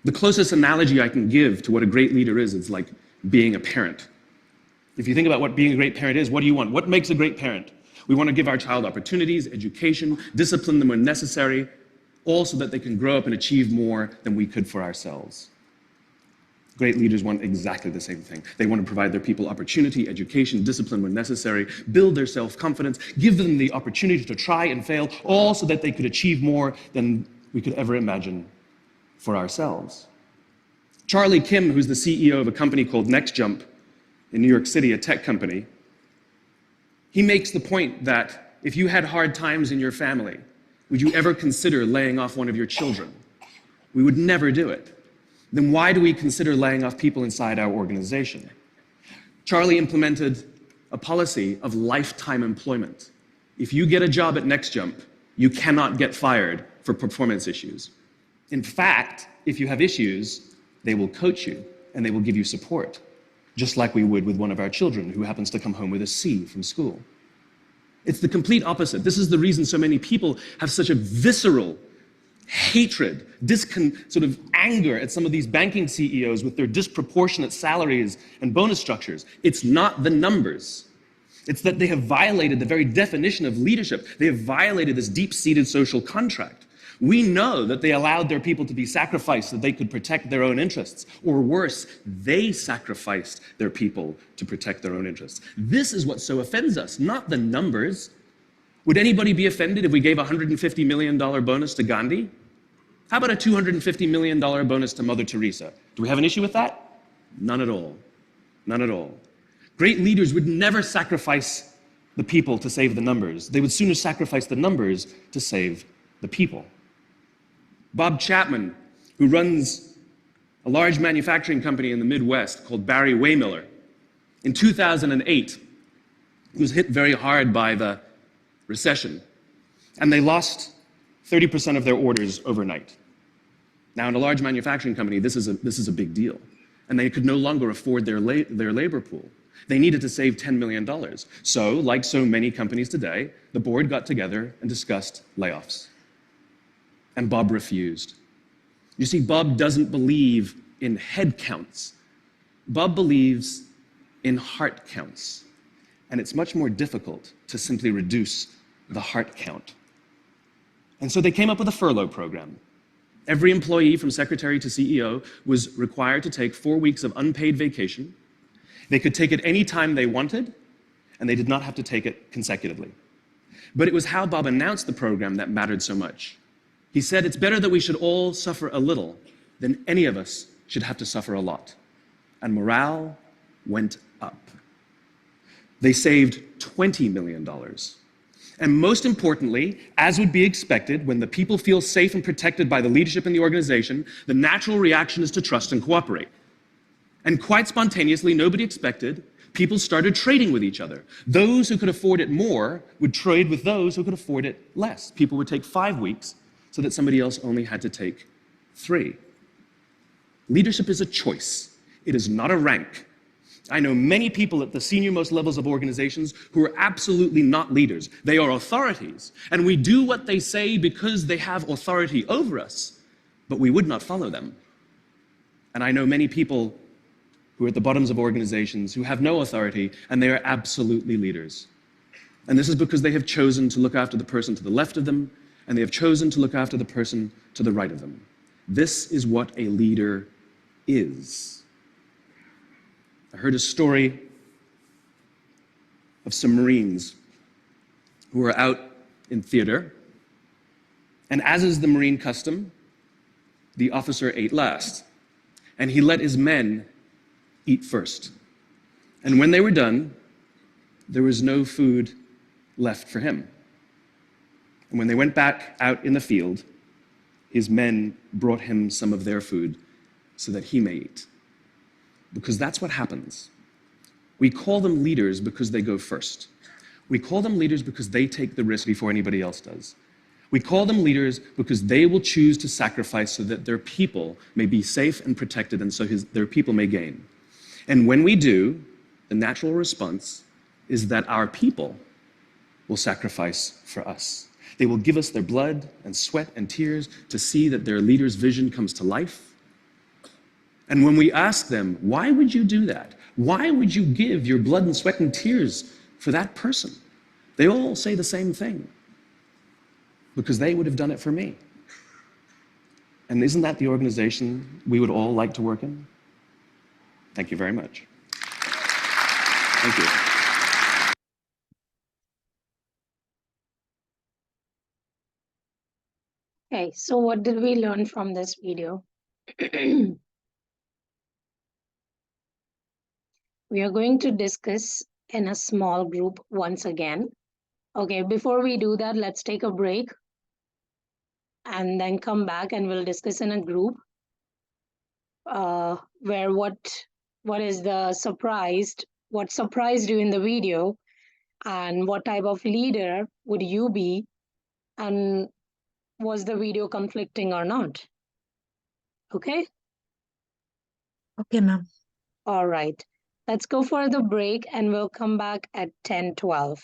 The closest analogy I can give to what a great leader is like being a parent. If you think about what being a great parent is, what do you want? What makes a great parent? We want to give our child opportunities, education, discipline them when necessary, all so that they can grow up and achieve more than we could for ourselves. Great leaders want exactly the same thing. They want to provide their people opportunity, education, discipline when necessary, build their self-confidence, give them the opportunity to try and fail, all so that they could achieve more than we could ever imagine for ourselves. Charlie Kim, who's the CEO of a company called NextJump in New York City, a tech company, he makes the point that if you had hard times in your family, would you ever consider laying off one of your children? We would never do it. Then why do we consider laying off people inside our organization? Charlie implemented a policy of lifetime employment. If you get a job at NextJump, you cannot get fired for performance issues. In fact, if you have issues, they will coach you and they will give you support, just like we would with one of our children who happens to come home with a C from school. It's the complete opposite. This is the reason so many people have such a visceral hatred, sort of anger at some of these banking CEOs with their disproportionate salaries and bonus structures. It's not the numbers. It's that they have violated the very definition of leadership. They have violated this deep-seated social contract. We know that they allowed their people to be sacrificed so that they could protect their own interests. Or worse, they sacrificed their people to protect their own interests. This is what so offends us, not the numbers. Would anybody be offended if we gave a $150 million bonus to Gandhi? How about a $250 million bonus to Mother Teresa? Do we have an issue with that? None at all. None at all. Great leaders would never sacrifice the people to save the numbers. They would sooner sacrifice the numbers to save the people. Bob Chapman, who runs a large manufacturing company in the Midwest called Barry Waymiller, in 2008, was hit very hard by the recession, and they lost 30% of their orders overnight. Now, in a large manufacturing company, this is a big deal, and they could no longer afford their labor pool. They needed to save $10 million. So, like so many companies today, the board got together and discussed layoffs. And Bob refused. You see, Bob doesn't believe in head counts. Bob believes in heart counts. And it's much more difficult to simply reduce the heart count. And so they came up with a furlough program. Every employee from secretary to CEO was required to take 4 weeks of unpaid vacation. They could take it any time they wanted, and they did not have to take it consecutively. But it was how Bob announced the program that mattered so much. He said, "It's better that we should all suffer a little than any of us should have to suffer a lot." And morale went up. They saved $20 million. And most importantly, as would be expected, when the people feel safe and protected by the leadership in the organization, the natural reaction is to trust and cooperate. And quite spontaneously, nobody expected, people started trading with each other. Those who could afford it more would trade with those who could afford it less. People would take 5 weeks so that somebody else only had to take 3. Leadership is a choice. It is not a rank. I know many people at the senior-most levels of organizations who are absolutely not leaders. They are authorities, and we do what they say because they have authority over us, but we would not follow them. And I know many people who are at the bottoms of organizations who have no authority, and they are absolutely leaders. And this is because they have chosen to look after the person to the left of them, and they have chosen to look after the person to the right of them. This is what a leader is. I heard a story of some Marines who were out in theater. And as is the Marine custom, the officer ate last. And he let his men eat first. And when they were done, there was no food left for him. And when they went back out in the field, his men brought him some of their food so that he may eat. Because that's what happens. We call them leaders because they go first. We call them leaders because they take the risk before anybody else does. We call them leaders because they will choose to sacrifice so that their people may be safe and protected and so their people may gain. And when we do, the natural response is that our people will sacrifice for us. They will give us their blood and sweat and tears to see that their leader's vision comes to life. And when we ask them, why would you do that? Why would you give your blood and sweat and tears for that person? They all say the same thing. Because they would have done it for me. And isn't that the organization we would all like to work in? Thank you very much. Thank you. Okay, so what did we learn from this video? We are going to discuss in a small group once again. Okay, before we do that, let's take a break and then come back and we'll discuss in a group where what is the what surprised you in the video, and what type of leader would you be, and was the video conflicting or not? Okay? Okay, ma'am. All right. Let's go for the break and we'll come back at 10:12.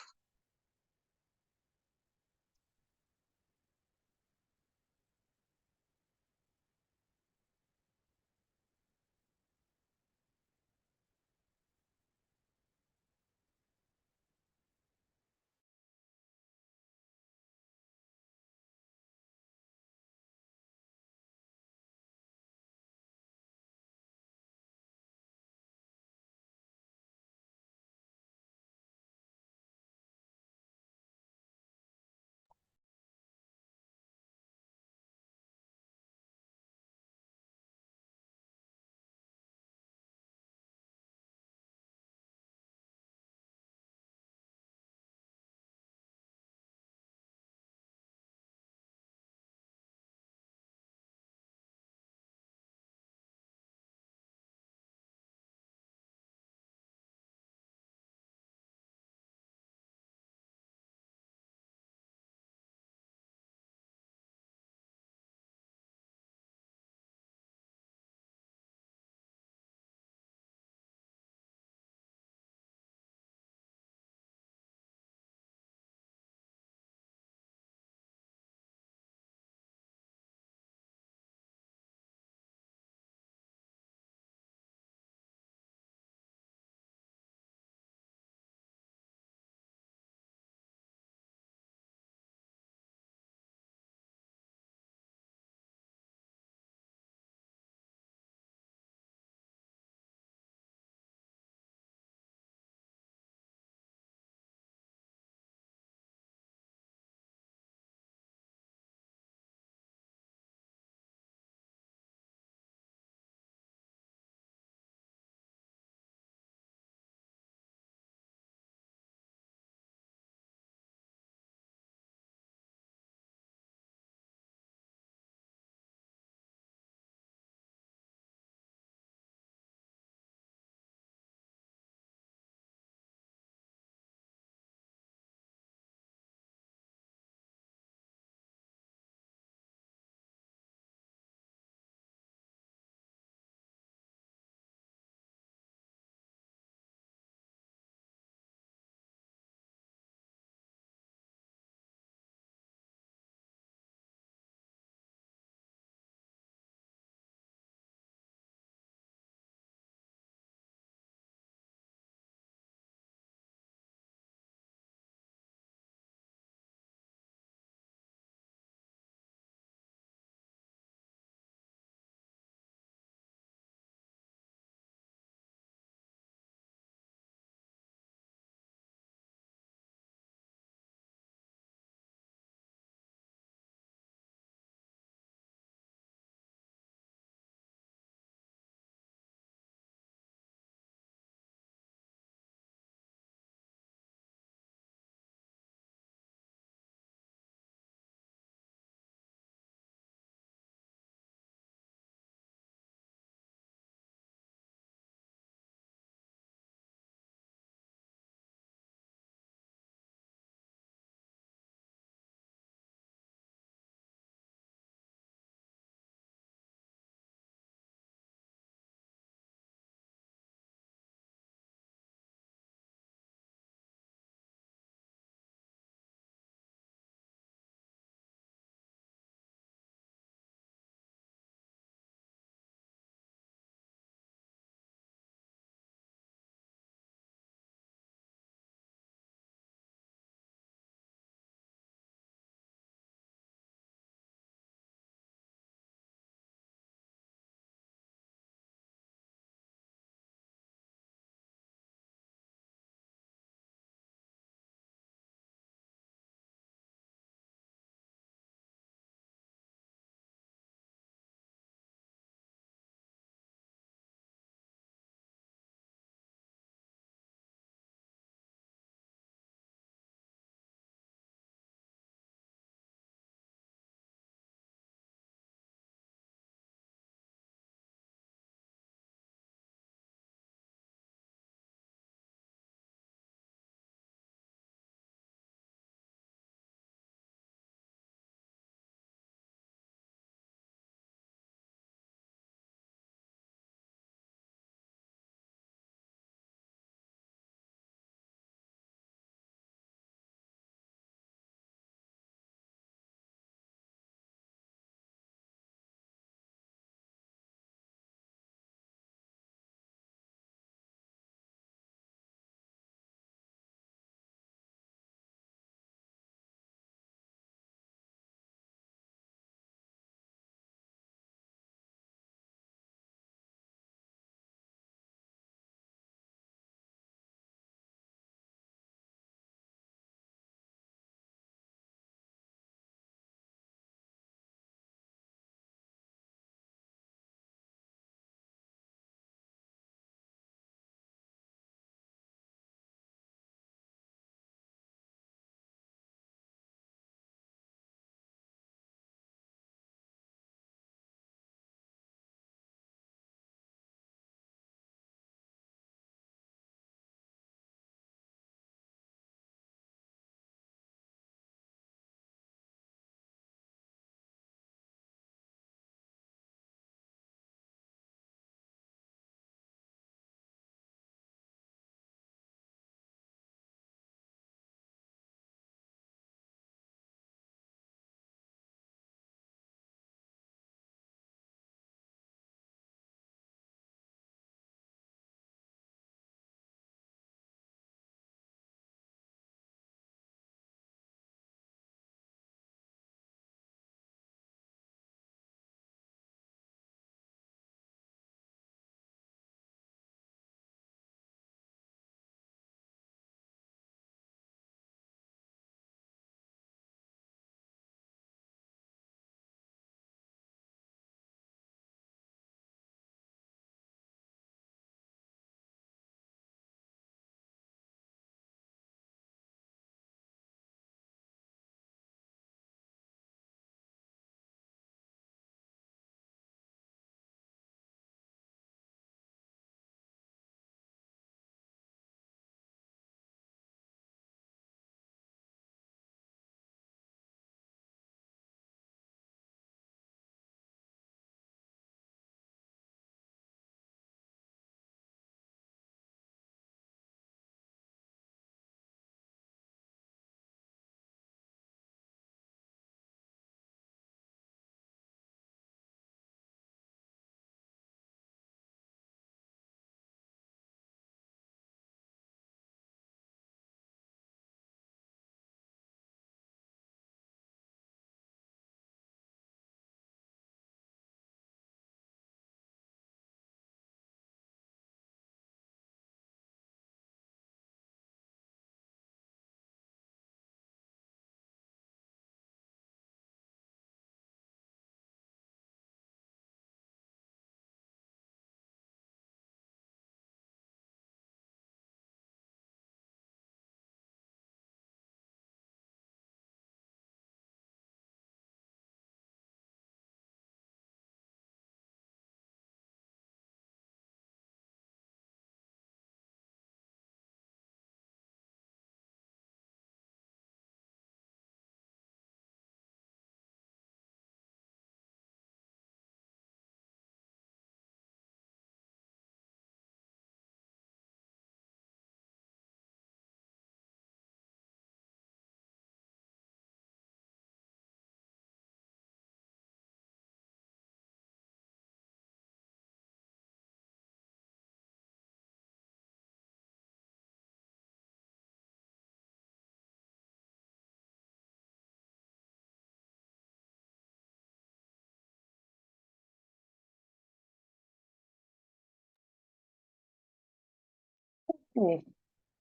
Okay.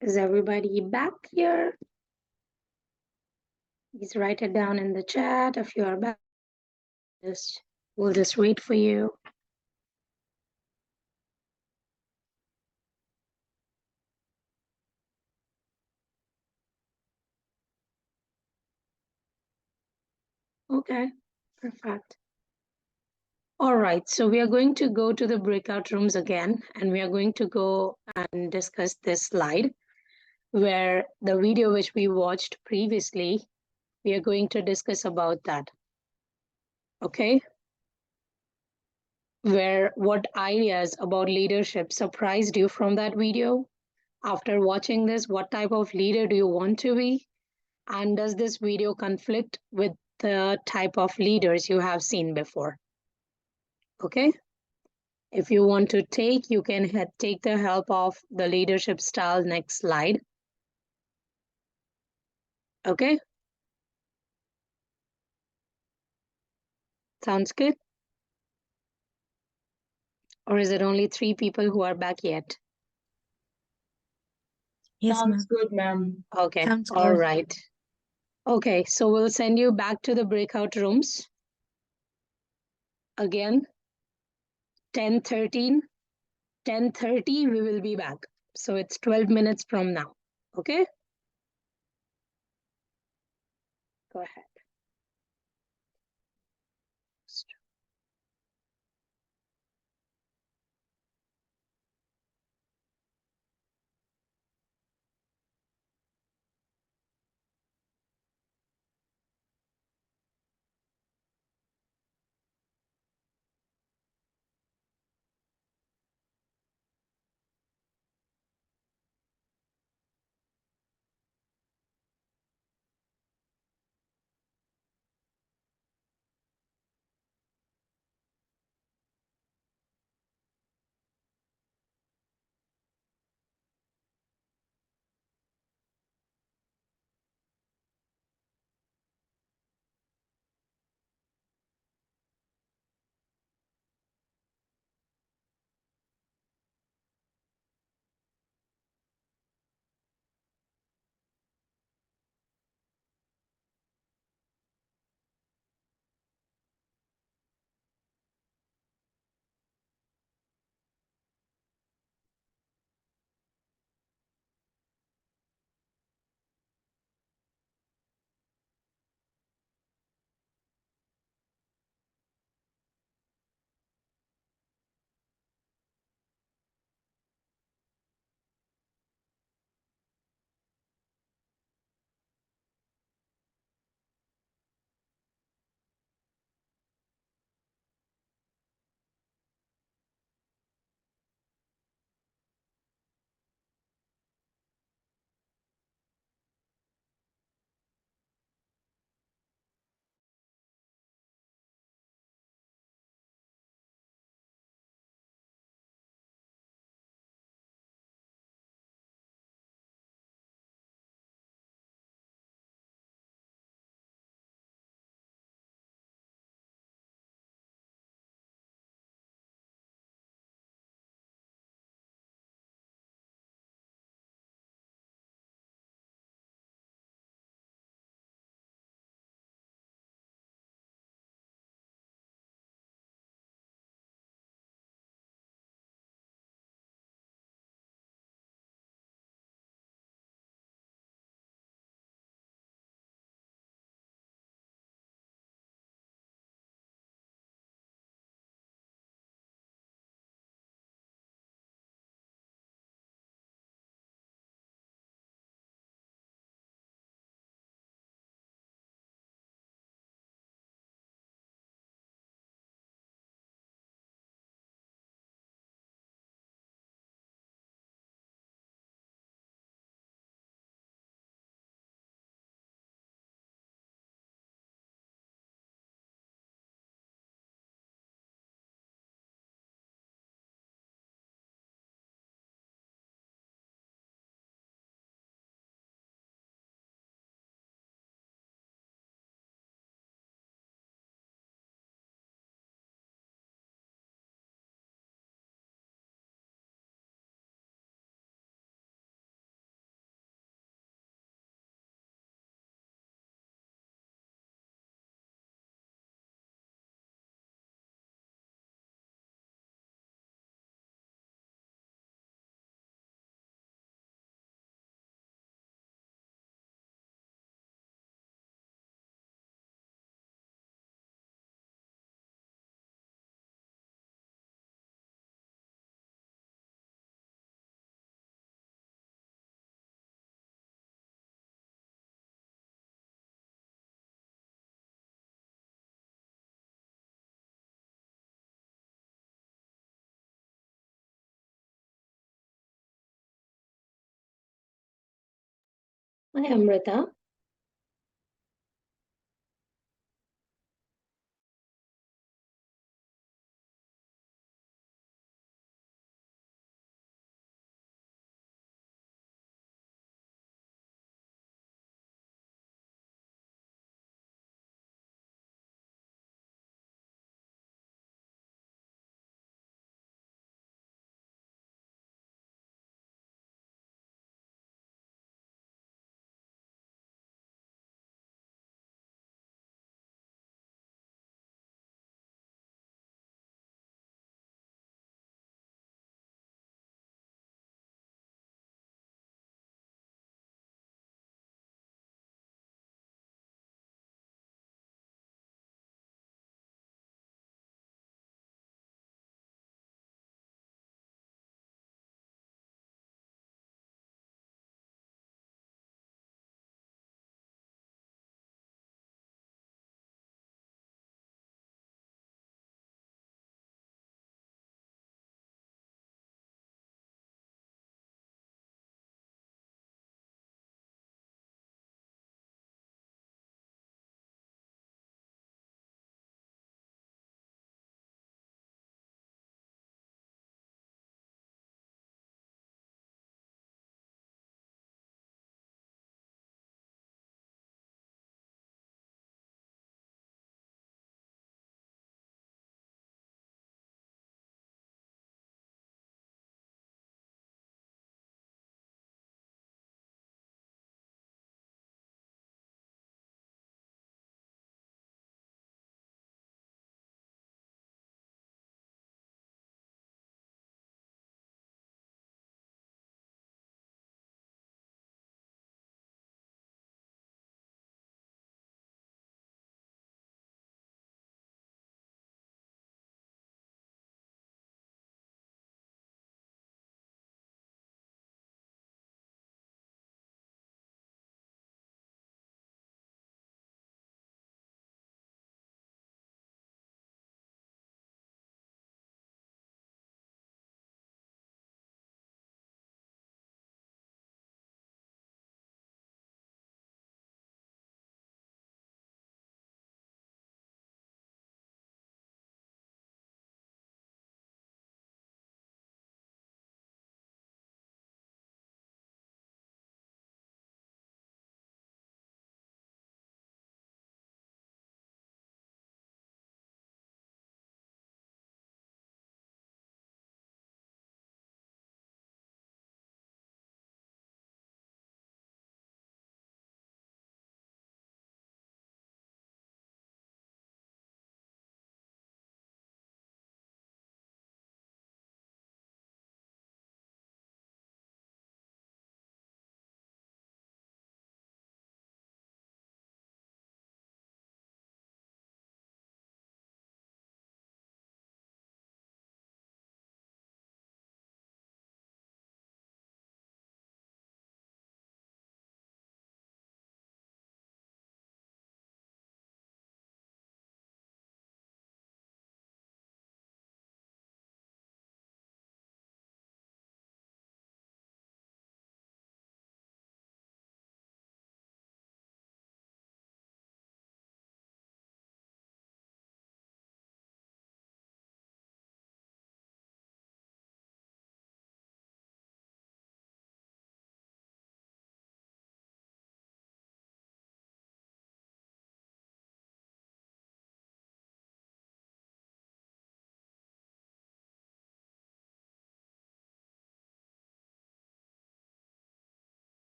Is everybody back here? Please write it down in the chat if you are back. We'll just wait for you. Okay, perfect. All right, so we are going to go to the breakout rooms again, and we are going to go and discuss this slide where the video which we watched previously, we are going to discuss about that. Okay? Where what ideas about leadership surprised you from that video? After watching this, what type of leader do you want to be? And does this video conflict with the type of leaders you have seen before? Okay? If you want to take, you can take the help of the leadership style next slide. Okay? Sounds good? Or is it only 3 people who are back yet? Yes, Sounds ma'am. good, ma'am. Okay, Sounds all good. right. Okay, so we'll send you back to the breakout rooms. Again, 10:13, 10:30, we will be back. So it's 12 minutes from now. Okay? Go ahead. Hi, Amrita.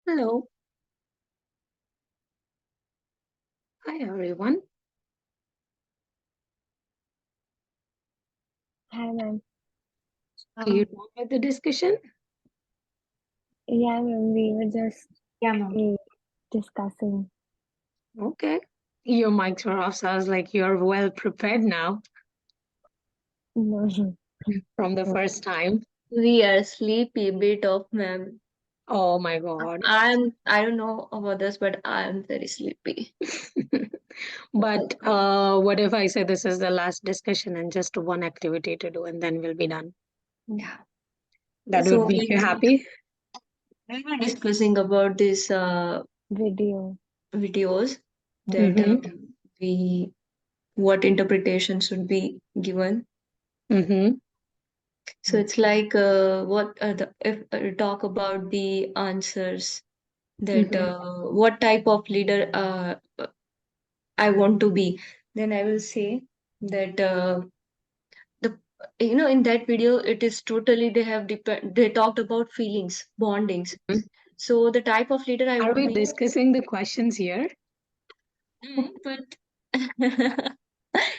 Hello. Hi, everyone. Hi, ma'am. Are you done with the discussion? Yeah, ma'am. We were just Yeah, ma'am. discussing. Okay. Your mics were off, so I was like, you're well prepared now No. from the first time. We are sleepy bit of, ma'am. Oh my God. I don't know about this, but I'm very sleepy. But what if I say this is the last discussion and just one activity to do and then we'll be done? Yeah. That So would make you happy? we were discussing about this Video. videos that Mm-hmm. we what interpretation should be given. Mm-hmm. So it's like what if talk about the answers that Mm-hmm. what type of leader I want to be, then I will say that the in that video it is totally they talked about feelings, bondings. So the type of leader I Are want to we be. discussing the questions here? But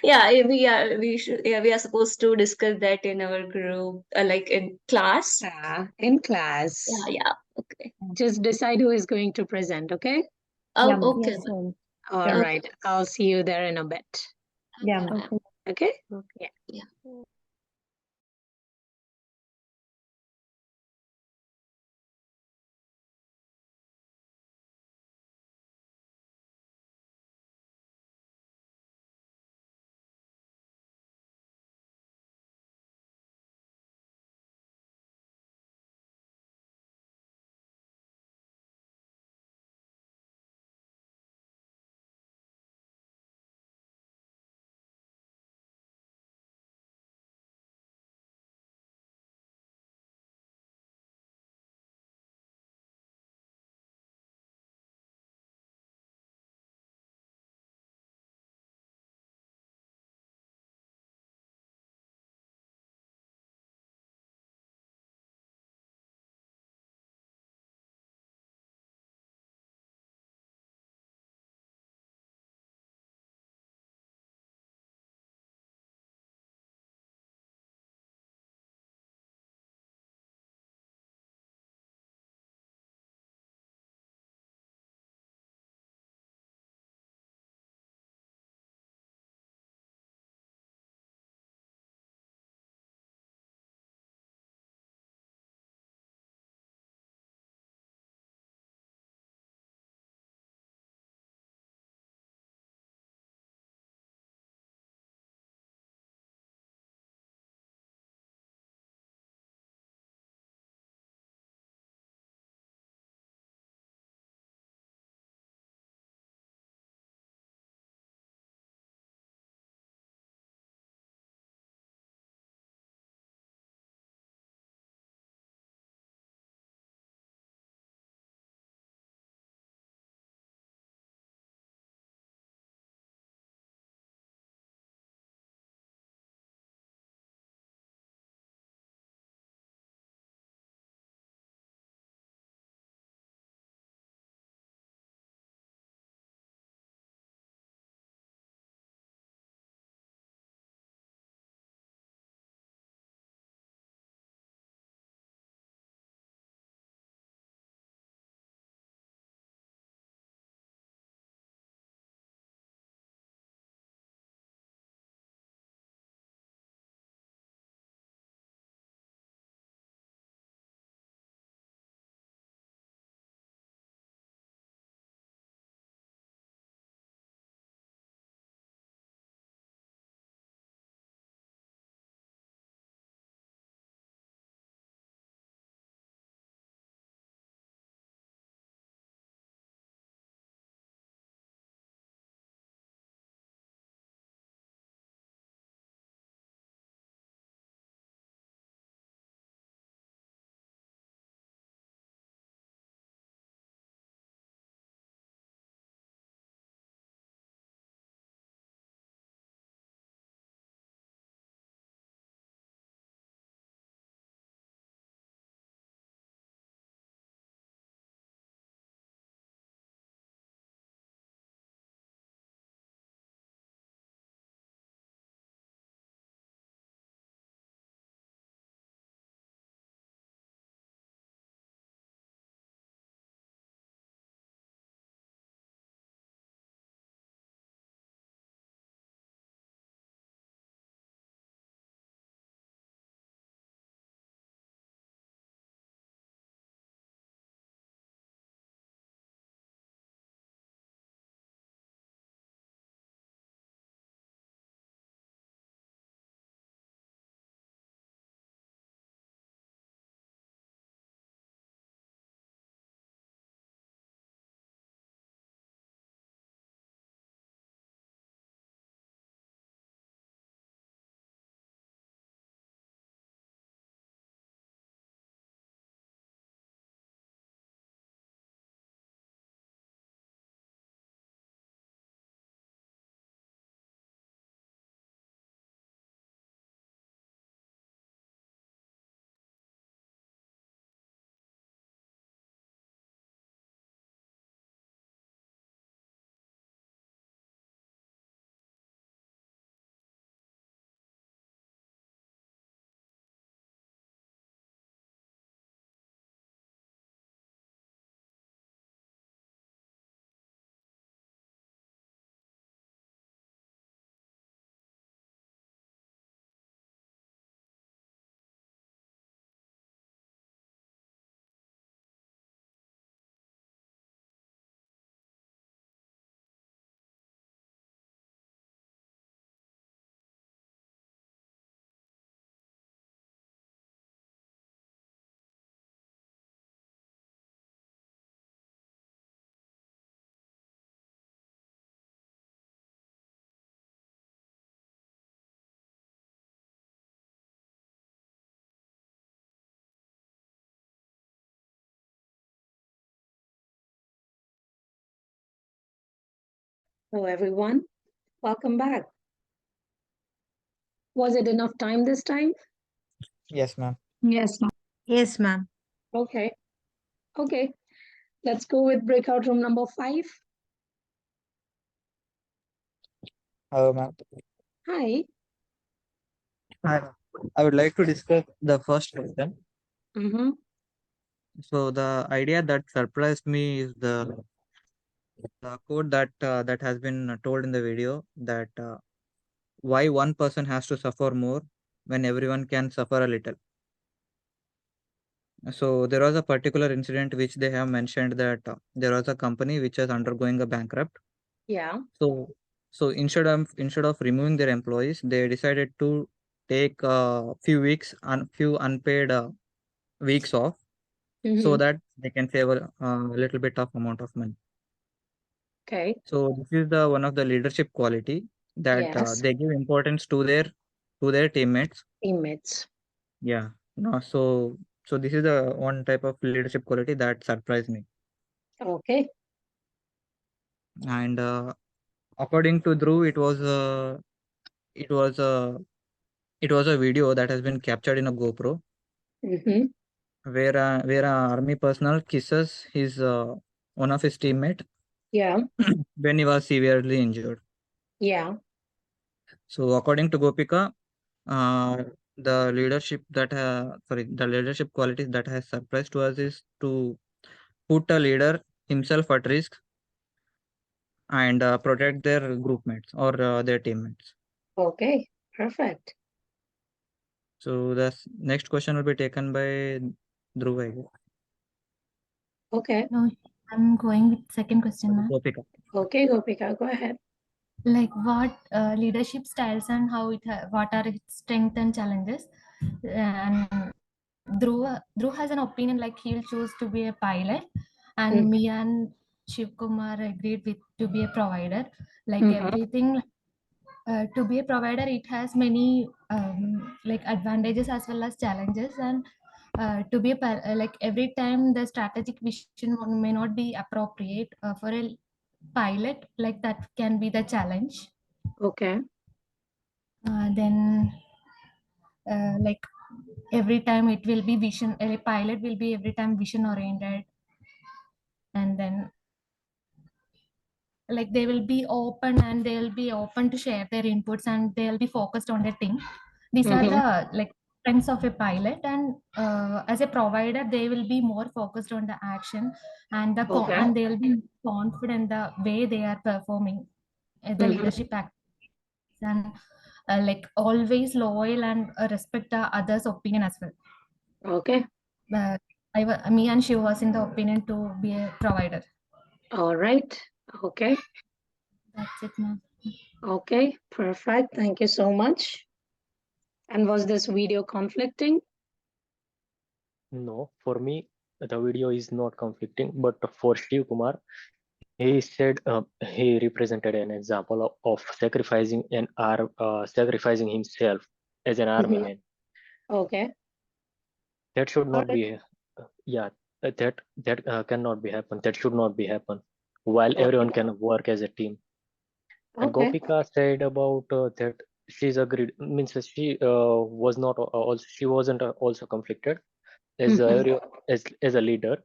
yeah, we are supposed to discuss that in our group, like in class. Yeah, in class. Yeah. Okay. Just decide who is going to present, okay? Oh, Yeah, ma'am. okay. Yes, ma'am. All Yeah. right. I'll see you there in a bit. Yeah, ma'am. Okay. Okay? Okay. Yeah. Yeah. Hello, everyone. Welcome back. Was it enough time this time? Yes, ma'am. Yes, ma'am. Yes, ma'am. Okay. Okay. Let's go with breakout room number 5. Hello, ma'am. Hi. Hi, ma'am. I would like to discuss the first question. Mm-hmm. So the idea that surprised me is the quote that has been told in the video, that why one person has to suffer more when everyone can suffer a little. So there was a particular incident which they have mentioned, that there was a company which was undergoing a bankrupt. Yeah. So instead of removing their employees, they decided to take a few weeks and few unpaid weeks off, so Mm-hmm. that they can save a little bit of amount of money. Okay. So this is the one of the leadership quality that Yes. they give importance to their teammates. Teammates. Yeah. No, so this is the one type of leadership quality that surprised me. Okay. And according to Dhruv, it was a it was a video that has been captured in a GoPro, Mm-hmm. where a army personnel kisses his one of his teammate Yeah. when he was severely injured. Yeah. So according to Gopika, uh, the leadership qualities that has surprised to us is to put a leader himself at risk and protect their group mates or their teammates. Okay. Perfect. So the next question will be taken by Dhruv, I guess. Okay. No, I'm going with second question, ma'am. Gopika. Okay, Gopika, go ahead. Like what leadership styles and how what are its strengths and challenges. And Dhruv has an opinion like he'll choose to be a pilot, and me and Shiv Kumar agreed with to be a provider. Like Mm-hmm. everything, to be a provider, it has many like advantages as well as challenges. And to be like every time the strategic vision may not be appropriate for a pilot, like that can be the challenge. Okay. Then like every time it will be vision, a pilot will be every time vision oriented. And then like they will be open, and they'll be open to share their inputs, and they'll be focused on their thing. These are Mm-hmm. the like strengths of a pilot. And as a provider, they will be more focused on the action, and Okay. and they'll be confident the way they are performing the Mm-hmm. leadership act. And like always loyal and respect the others opinion as well. Okay. Me and she was in the opinion to be a provider. All right. Okay. That's it, ma'am. Okay. Perfect. Thank you so much. And was this video conflicting? No, for me, the video is not conflicting, but for Shiv Kumar, he said he represented an example of sacrificing himself as an army Mm-hmm. man. Okay. That should All not right. be, yeah, that cannot be happen. That should not be happen. While Okay. everyone can work as a team. And Okay. Gopika said about that she's agreed, means that she was not also she wasn't also conflicted as Mm-hmm. as a leader.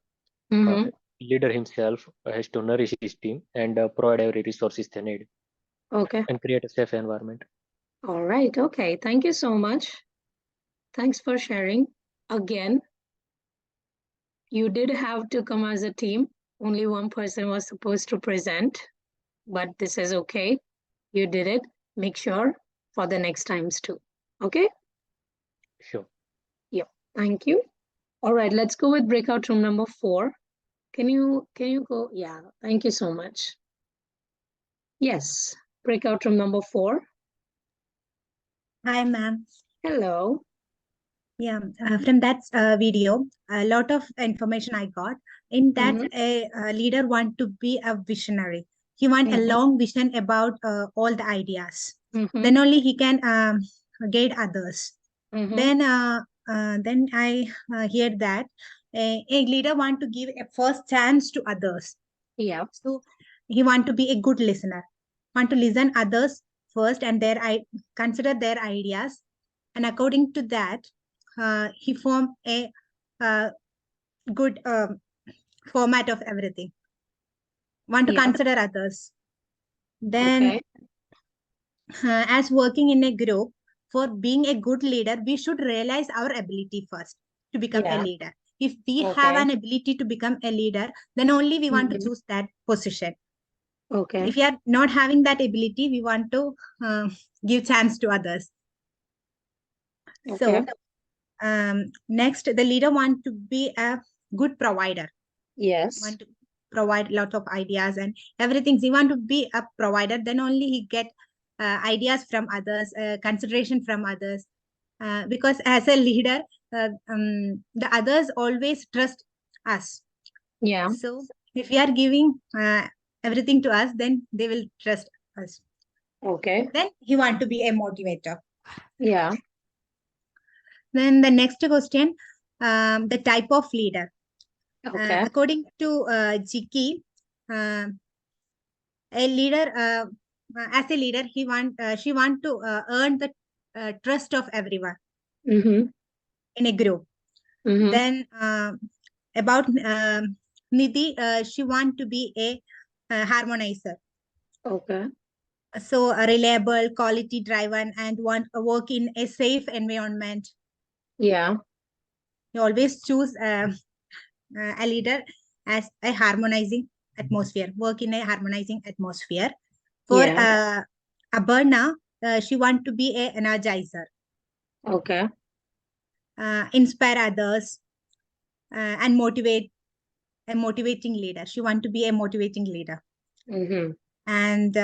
Uh, Mm-hmm. leader himself has to nourish his team and provide every resources they need Okay. and create a safe environment. All right. Okay. Thank you so much. Thanks for sharing. Again, you did have to come as a team. Only one person was supposed to present, but this is okay. You did it. Make sure for the next times too. Okay? Sure. Yep. Thank you. All right, let's go with breakout room number 4. Can you go? Yeah, thank you so much. Yes, breakout room number 4. Hi, ma'am. Hello. Yeah, from that video, a lot of information I got. In that, Mm-hmm. a leader want to be a visionary. He want a Mm-hmm. long vision about all the ideas. Mm-hmm. Then only he can guide others. Mm-hmm. Then I hear that a leader want to give a first chance to others. Yeah. So he want to be a good listener. want to listen others first and consider their ideas, and according to that, he form a good format of everything. Want to consider others. Then, as working in a group, for being a good leader, we should realize our ability first to become a leader. If we have an ability to become a leader, then only we want to choose that position. If we are not having that ability, we want to give chance to others. So next, the leader want to be a good provider. Want to provide a lot of ideas and everything. He want to be a provider, then only he get ideas from others, consideration from others. Because as a leader, the others always trust us. So if we are giving everything to us, then they will trust us. Then he want to be a motivator. Then the next question, the type of leader. According to Jiki, a leader, as a leader, she want to earn the trust of everyone in a group. Then about Nidhi, she want to be a harmonizer. So reliable, quality driven, and want to work in a safe environment. You always choose a leader as a harmonizing atmosphere, work in a harmonizing atmosphere. For Abarna, she want to be a energizer. Inspire others and motivate, a motivating leader. She want to be a motivating leader. And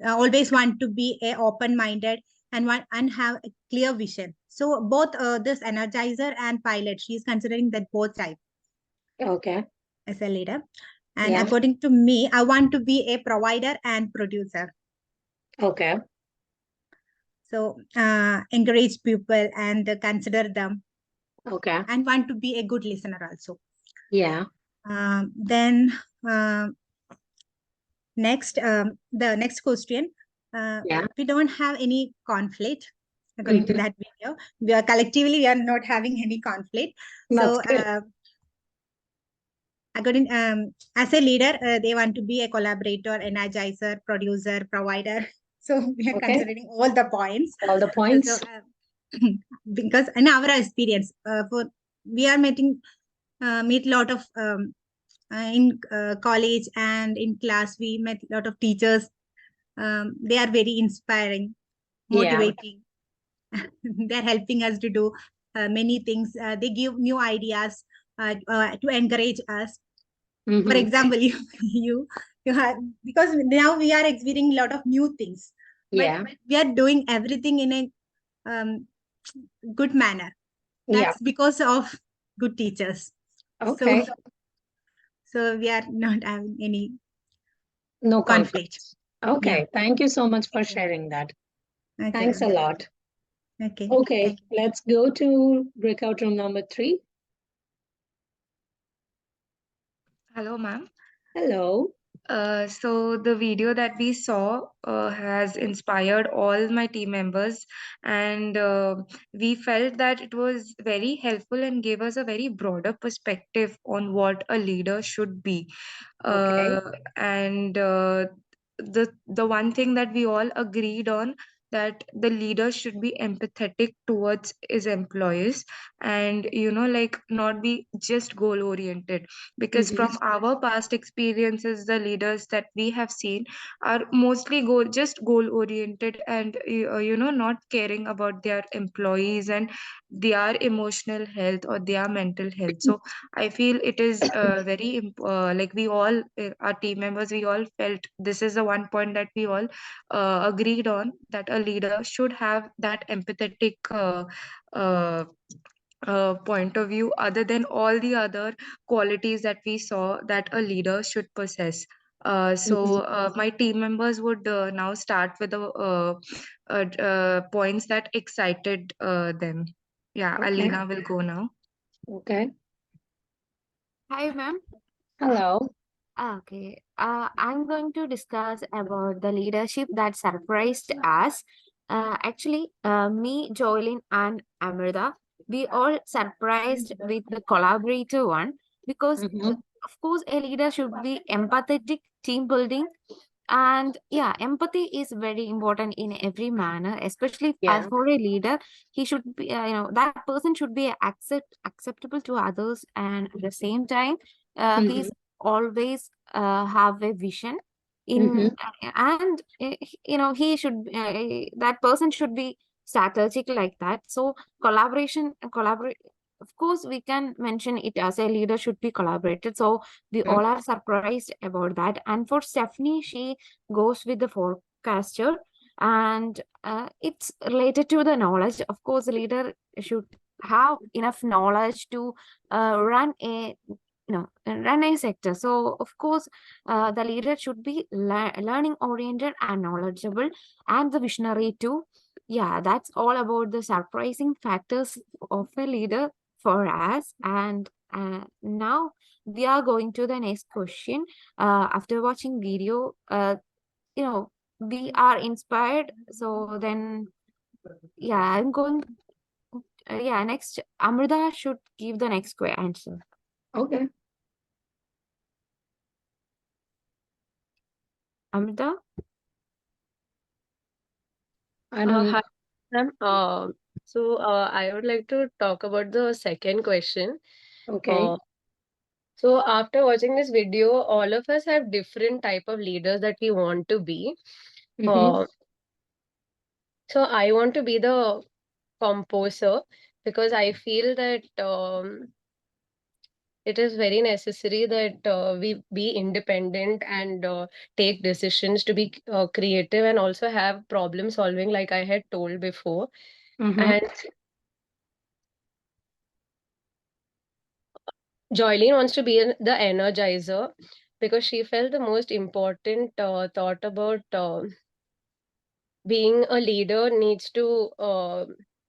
always want to be a open-minded and have a clear vision. So both this energizer and pilot, she is considering that both type. As a leader. And according to me, I want to be a provider and producer. So encourage people and consider them. And want to be a good listener also. Then next, the next question. We don't have any conflict according to that video. We are collectively, we are not having any conflict. So according as a leader, they want to be a collaborator, energizer, producer, provider. So we are considering all the points. So, because in our experience, for we are meet a lot of in college and in class, we met a lot of teachers. They are very inspiring, motivating. They're helping us to do many things. They give new ideas to encourage us. For example, you have, because now we are experiencing a lot of new things, but we are doing everything in a good manner. That's because of good teachers. So we are not having any conflict. Thank you so much for sharing that. Thanks a lot. Okay, let's go to breakout room number 3. Hello, ma'am. Hello. So the video that we saw has inspired all my team members, and we felt that it was very helpful and gave us a very broader perspective on what a leader should be. And the one thing that we all agreed on, that the leader should be empathetic towards his employees, and like not be just goal oriented, because from our past experiences, the leaders that we have seen are mostly goal oriented, and not caring about their employees and their emotional health or their mental health. So I feel it is like we all, our team members, we all felt this is the one point that we all agreed on, that a leader should have that empathetic point of view, other than all the other qualities that we saw that a leader should possess. So my team members would now start with the points that excited them. Yeah, Alina will go now. Okay. Hi, ma'am. Hello. Okay. I'm going to discuss about the leadership that surprised us. Actually, me, Joelyn, and Amrita, we all surprised with the collaborator one because, of course, a leader should be empathetic, team building, and yeah, empathy is very important in every manner, especially as Yeah. for a leader. He should be, that person should be acceptable to others, and at the same time, he's always have a vision in and he should that person should be strategic like that. So collaborate, of course we can mention it as a leader should be collaborated. So we all are surprised about that. And for Stephanie, she goes with the forecaster, and it's related to the knowledge. Of course, the leader should have enough knowledge to run a run a sector. So of course, the leader should be learning oriented and knowledgeable, and the visionary too. Yeah, that's all about the surprising factors of a leader for us. And now we are going to the next question. After watching video, we are inspired. So then, yeah, I'm going. Yeah, next, Amrita should give the next answer. Okay. Amrita? I don't. Hi, ma'am. I would like to talk about the second question. Okay. Uh, so after watching this video, all of us have different type of leaders that we want to be. Uh, so I want to be the composer because I feel that it is very necessary that we be independent and take decisions to be creative and also have problem solving, like I had told before. And Joylene wants to be the energizer because she felt the most important thought about being a leader needs to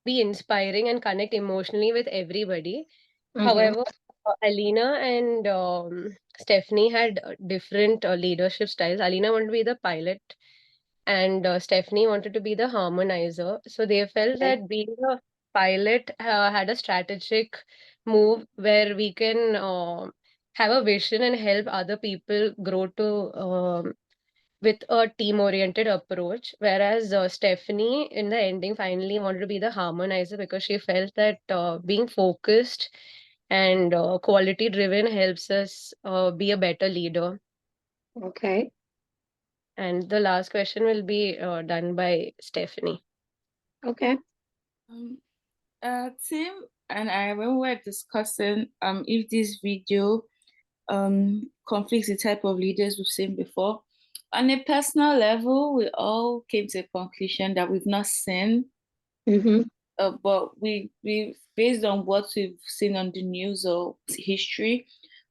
be inspiring and connect emotionally with everybody. However, Alina and Stephanie had different leadership styles. Alina wanted to be the pilot, and Stephanie wanted to be the harmonizer. So they felt that being a pilot had a strategic move where we can have a vision and help other people grow to with a team oriented approach. Whereas Stephanie, in the ending, finally wanted to be the harmonizer because she felt that being focused and quality driven helps us be a better leader. Okay. And the last question will be done by Stephanie. Okay. Tim and I, when we were discussing if this video conflicts the type of leaders we've seen before, on a personal level, we all came to a conclusion that we've not seen. But we based on what we've seen on the news or history,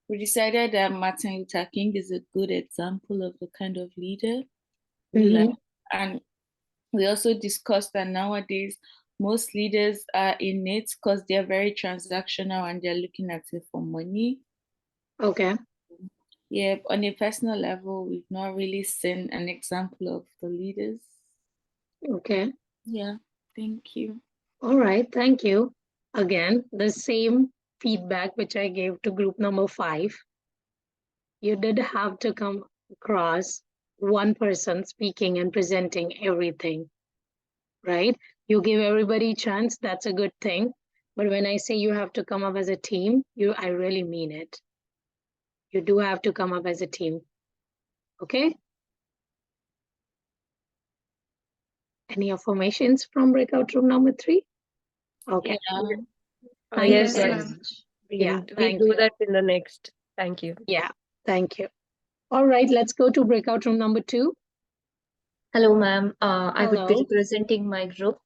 we decided that Martin Luther King is a good example of the kind of leader we like. And we also discussed that nowadays most leaders are innate because they're very transactional and they're looking at it for money. Okay. Yeah, on a personal level, we've not really seen an example of the leaders. Okay. Yeah, thank you. All right. Thank you. Again, the same feedback which I gave to group number 5. You did have to come across one person speaking and presenting everything, right? You give everybody chance, that's a good thing. But when I say you have to come up as a team, I really mean it. You do have to come up as a team. Okay? Any affirmations from breakout room number 3? Okay. Yeah. Thank you Yes, so yes. much. We'll, Yeah, we'll thank do you. that in the next. Thank you. Yeah, thank you. All right, let's go to breakout room number 2. Hello, ma'am. I would be Hello. representing my group.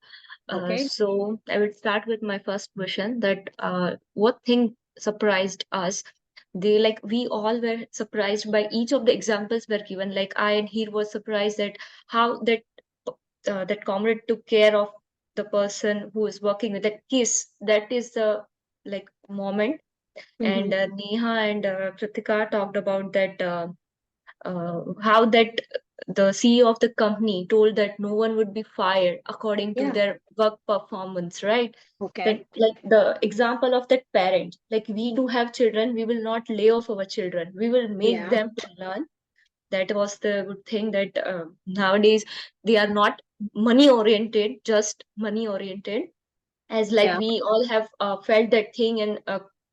Okay. So I would start with my first question that what thing surprised us? We all were surprised by each of the examples were given. Like I and he was surprised that how that comrade took care of the person who is working with that kiss. That is the like moment And Neha and Kritika talked about that how that the CEO of the company told that no one would be fired according to their work performance, right? Okay. That like the example of that parent, like we do have children, we will not lay off our children. We will make them to learn. That was the good thing that nowadays they are not money oriented, just money oriented. As like we all have felt that thing in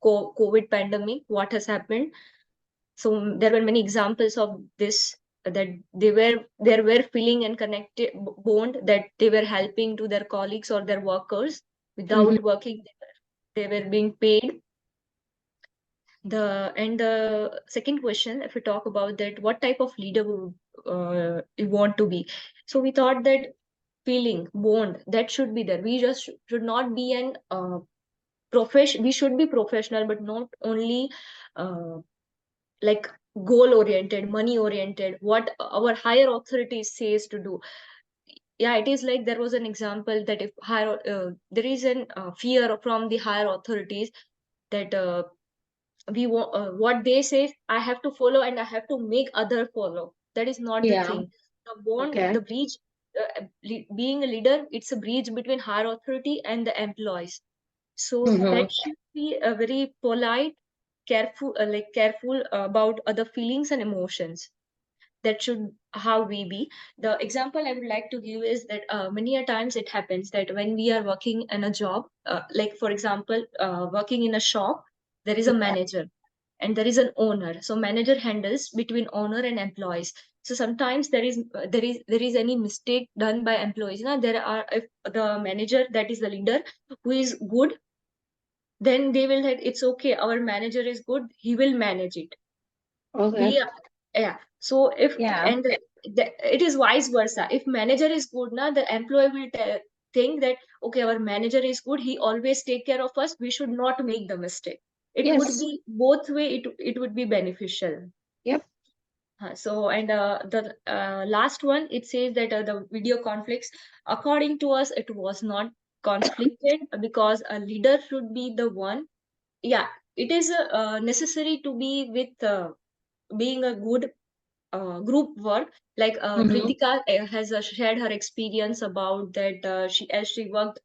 COVID pandemic, what has happened. So there were many examples of this, that there were feeling and connected bond, that they were helping to their colleagues or their workers without working. They were being paid. The second question, if we talk about that, what type of leader you want to be? So we thought that feeling bond, that should be there. We just should not be an we should be professional, but not only like goal oriented, money oriented, what our higher authority says to do. Yeah, it is like there was an example that if higher there is an fear from the higher authorities, that we want what they say I have to follow, and I have to make other follow. That is not the thing. The bond, the bridge, being a leader, it's a bridge between higher authority and the employees. So that should be a very polite, careful, careful about other feelings and emotions. That should how we be. The example I would like to give is that many a times it happens that when we are working in a job, like for example, working in a shop, there is a manager and there is an owner. So manager handles between owner and employees. So sometimes there is any mistake done by employees. Now there are, if the manager, that is the leader, who is good, then they will like, it's okay, our manager is good, he will manage it. We yeah. So if and it is vice versa. If manager is good, now the employee will think that okay, our manager is good, he always take care of us, we should not make the mistake. It would be both way, it would be beneficial. So and the last one, it says that the video conflicts, according to us, it was not conflicted, because a leader should be the one. Yeah, it is necessary to be with being a good group work. Like Kritika has shared her experience about that. She, as she worked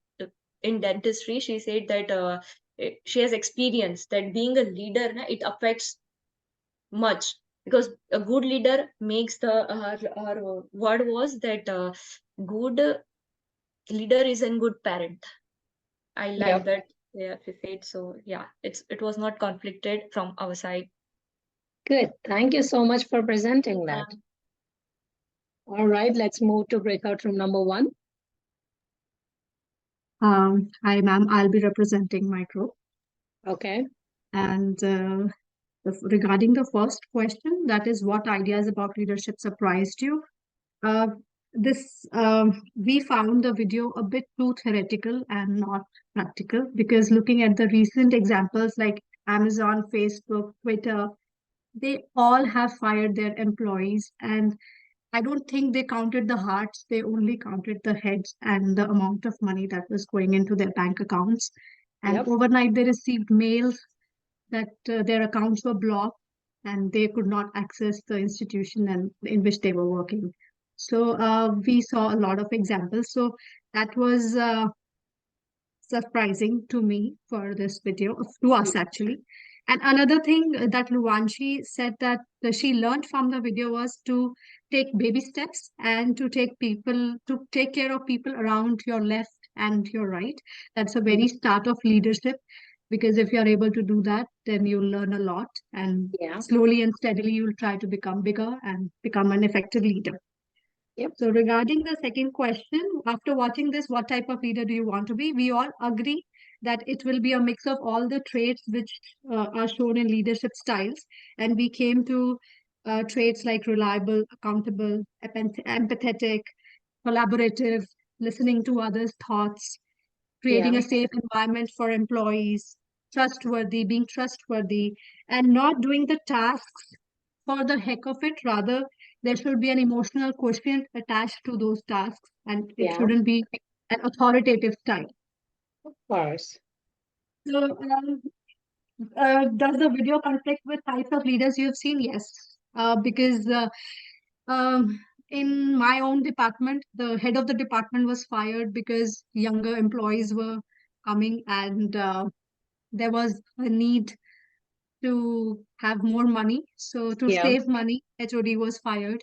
in dentistry, she said that she has experienced that being a leader, na, it affects much, because a good leader makes the her word was that good leader is a good parent. I like that. Yeah, she said so. Yeah, it was not conflicted from our side. Good. Thank you so much for presenting that. All right, let's move to breakout room number 1. Hi, ma'am. I'll be representing my group. Okay. And regarding the first question, that is, what ideas about leadership surprised you? Uh, we found the video a bit too theoretical and not practical, because looking at the recent examples like Amazon, Facebook, Twitter, they all have fired their employees, and I don't think they counted the hearts, they only counted the heads and the amount of money that was going into their bank accounts. And overnight, they received mails that their accounts were blocked and they could not access the institution in which they were working. So we saw a lot of examples. So that was surprising to me for this video, to us actually. And another thing that Luanshi said that she learned from the video was to take baby steps and to take care of people around your left and your right. That's a very start of leadership, because if you're able to do that, then you'll learn a lot, and slowly and steadily you'll try to become bigger and become an effective leader. So regarding the second question, after watching this, what type of leader do you want to be? We all agree that it will be a mix of all the traits which are shown in leadership styles. And we came to traits like reliable, accountable, empathetic, collaborative, listening to others' thoughts, creating a safe environment for employees, trustworthy, being trustworthy, and not doing the tasks for the heck of it. Rather, there should be an emotional quotient attached to those tasks, and it shouldn't be an authoritative style. Of course. So, Does the video conflict with types of leaders you have seen? Yes. Because um, in my own department, the head of the department was fired because younger employees were coming, and there was a need to have more money. So to Yeah. save money, HOD was fired.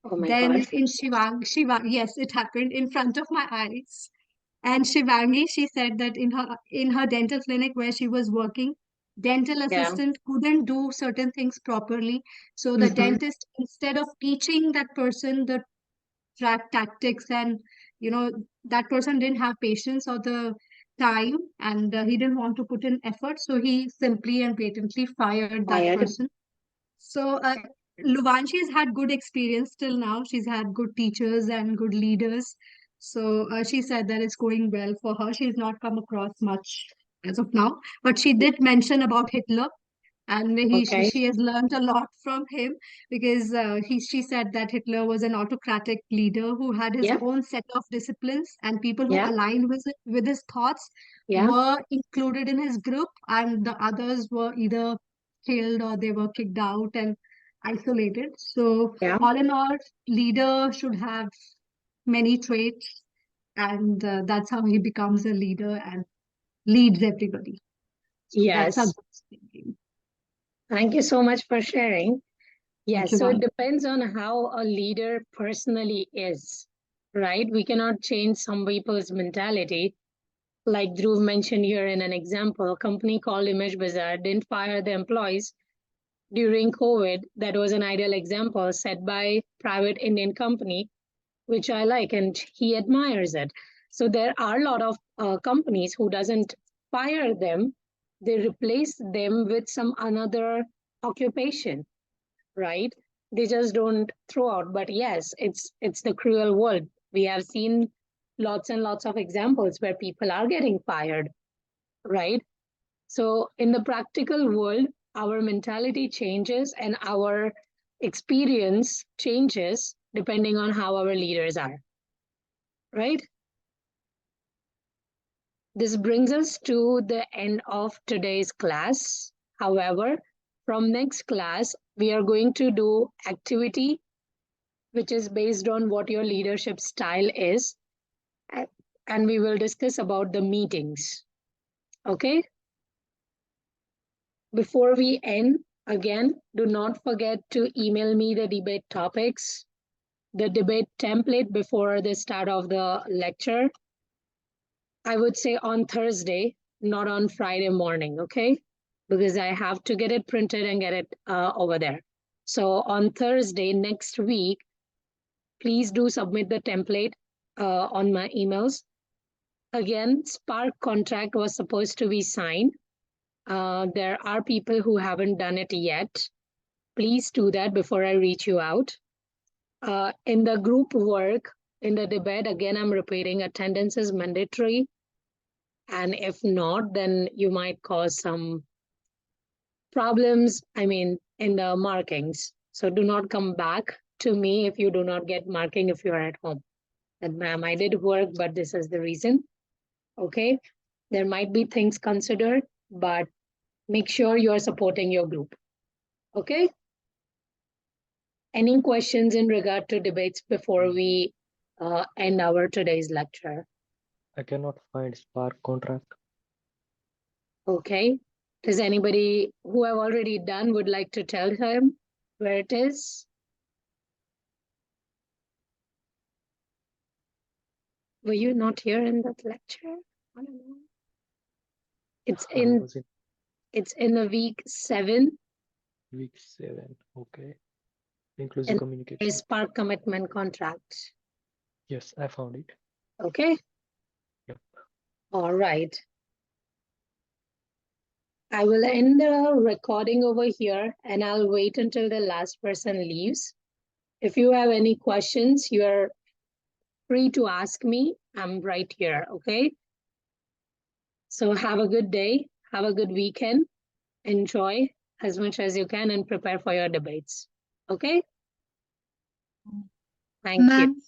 Oh my Then God. in Shivang, yes, it happened in front of my eyes. And Shivangi, she said that in her dental clinic where she was working, dental Yeah. assistant couldn't do certain things properly. So the dentist, instead of teaching that person the tactics, and that person didn't have patience or the time, and he didn't want to put in effort, so he simply and blatantly fired that Fired. person. So Luvanshi has had good experience till now. She's had good teachers and good leaders. So she said that it's going well for her. She's not come across much as of now, but she did mention about Hitler, and Okay. she has learned a lot from him, because she said that Hitler was an autocratic leader who had his Yeah. own set of disciplines, and people who Yeah. aligned with his thoughts Yeah. were included in his group, and the others were either killed or they were kicked out and isolated. So Yeah. all in all, leader should have many traits, and that's how he becomes a leader and leads everybody. So that's a Yes. good thinking. Thank you so much for sharing. Thank Yes, you, so it ma'am. depends on how a leader personally is, right? We cannot change some people's mentality. Like Dhruv mentioned here in an example, a company called Image Bazaar didn't fire the employees during COVID. That was an ideal example set by private Indian company, which I like, and he admires it. So there are a lot of companies who doesn't fire them; they replace them with some another occupation, right? They just don't throw out. But yes, it's the cruel world. We have seen lots and lots of examples where people are getting fired, right? So in the practical world, our mentality changes and our experience changes depending on how our leaders are, right? This brings us to the end of today's class. However, from next class, we are going to do activity which is based on what your leadership style is, and we will discuss about the meetings. Okay? Before we end, again, do not forget to email me the debate topics, the debate template before the start of the lecture. I would say on Thursday, not on Friday morning, okay? Because I have to get it printed and get it over there. So on Thursday next week, please do submit the template on my emails. Again, Spark contract was supposed to be signed. There are people who haven't done it yet. Please do that before I reach you out. In the group work, in the debate, again, I'm repeating, attendance is mandatory. And if not, then you might cause some problems, in the markings. So do not come back to me if you do not get marking if you're at home. And ma'am, I did work, but this is the reason. Okay? There might be things considered, but make sure you are supporting your group. Okay? Any questions in regard to debates before we end our today's lecture? I cannot find Spark contract. Okay. Does anybody who have already done would like to tell him where it is? Were you not here in that lecture? I don't know. It's in the week 7. Week 7. Okay. Inclusive And communication. Spark commitment contract. Yes, I found it. Okay. Yep. All right. I will end the recording over here and I'll wait until the last person leaves. If you have any questions, you're free to ask me. I'm right here, okay? So have a good day. Have a good weekend. Enjoy as much as you can and prepare for your debates. Okay? Thank you. Ma'am.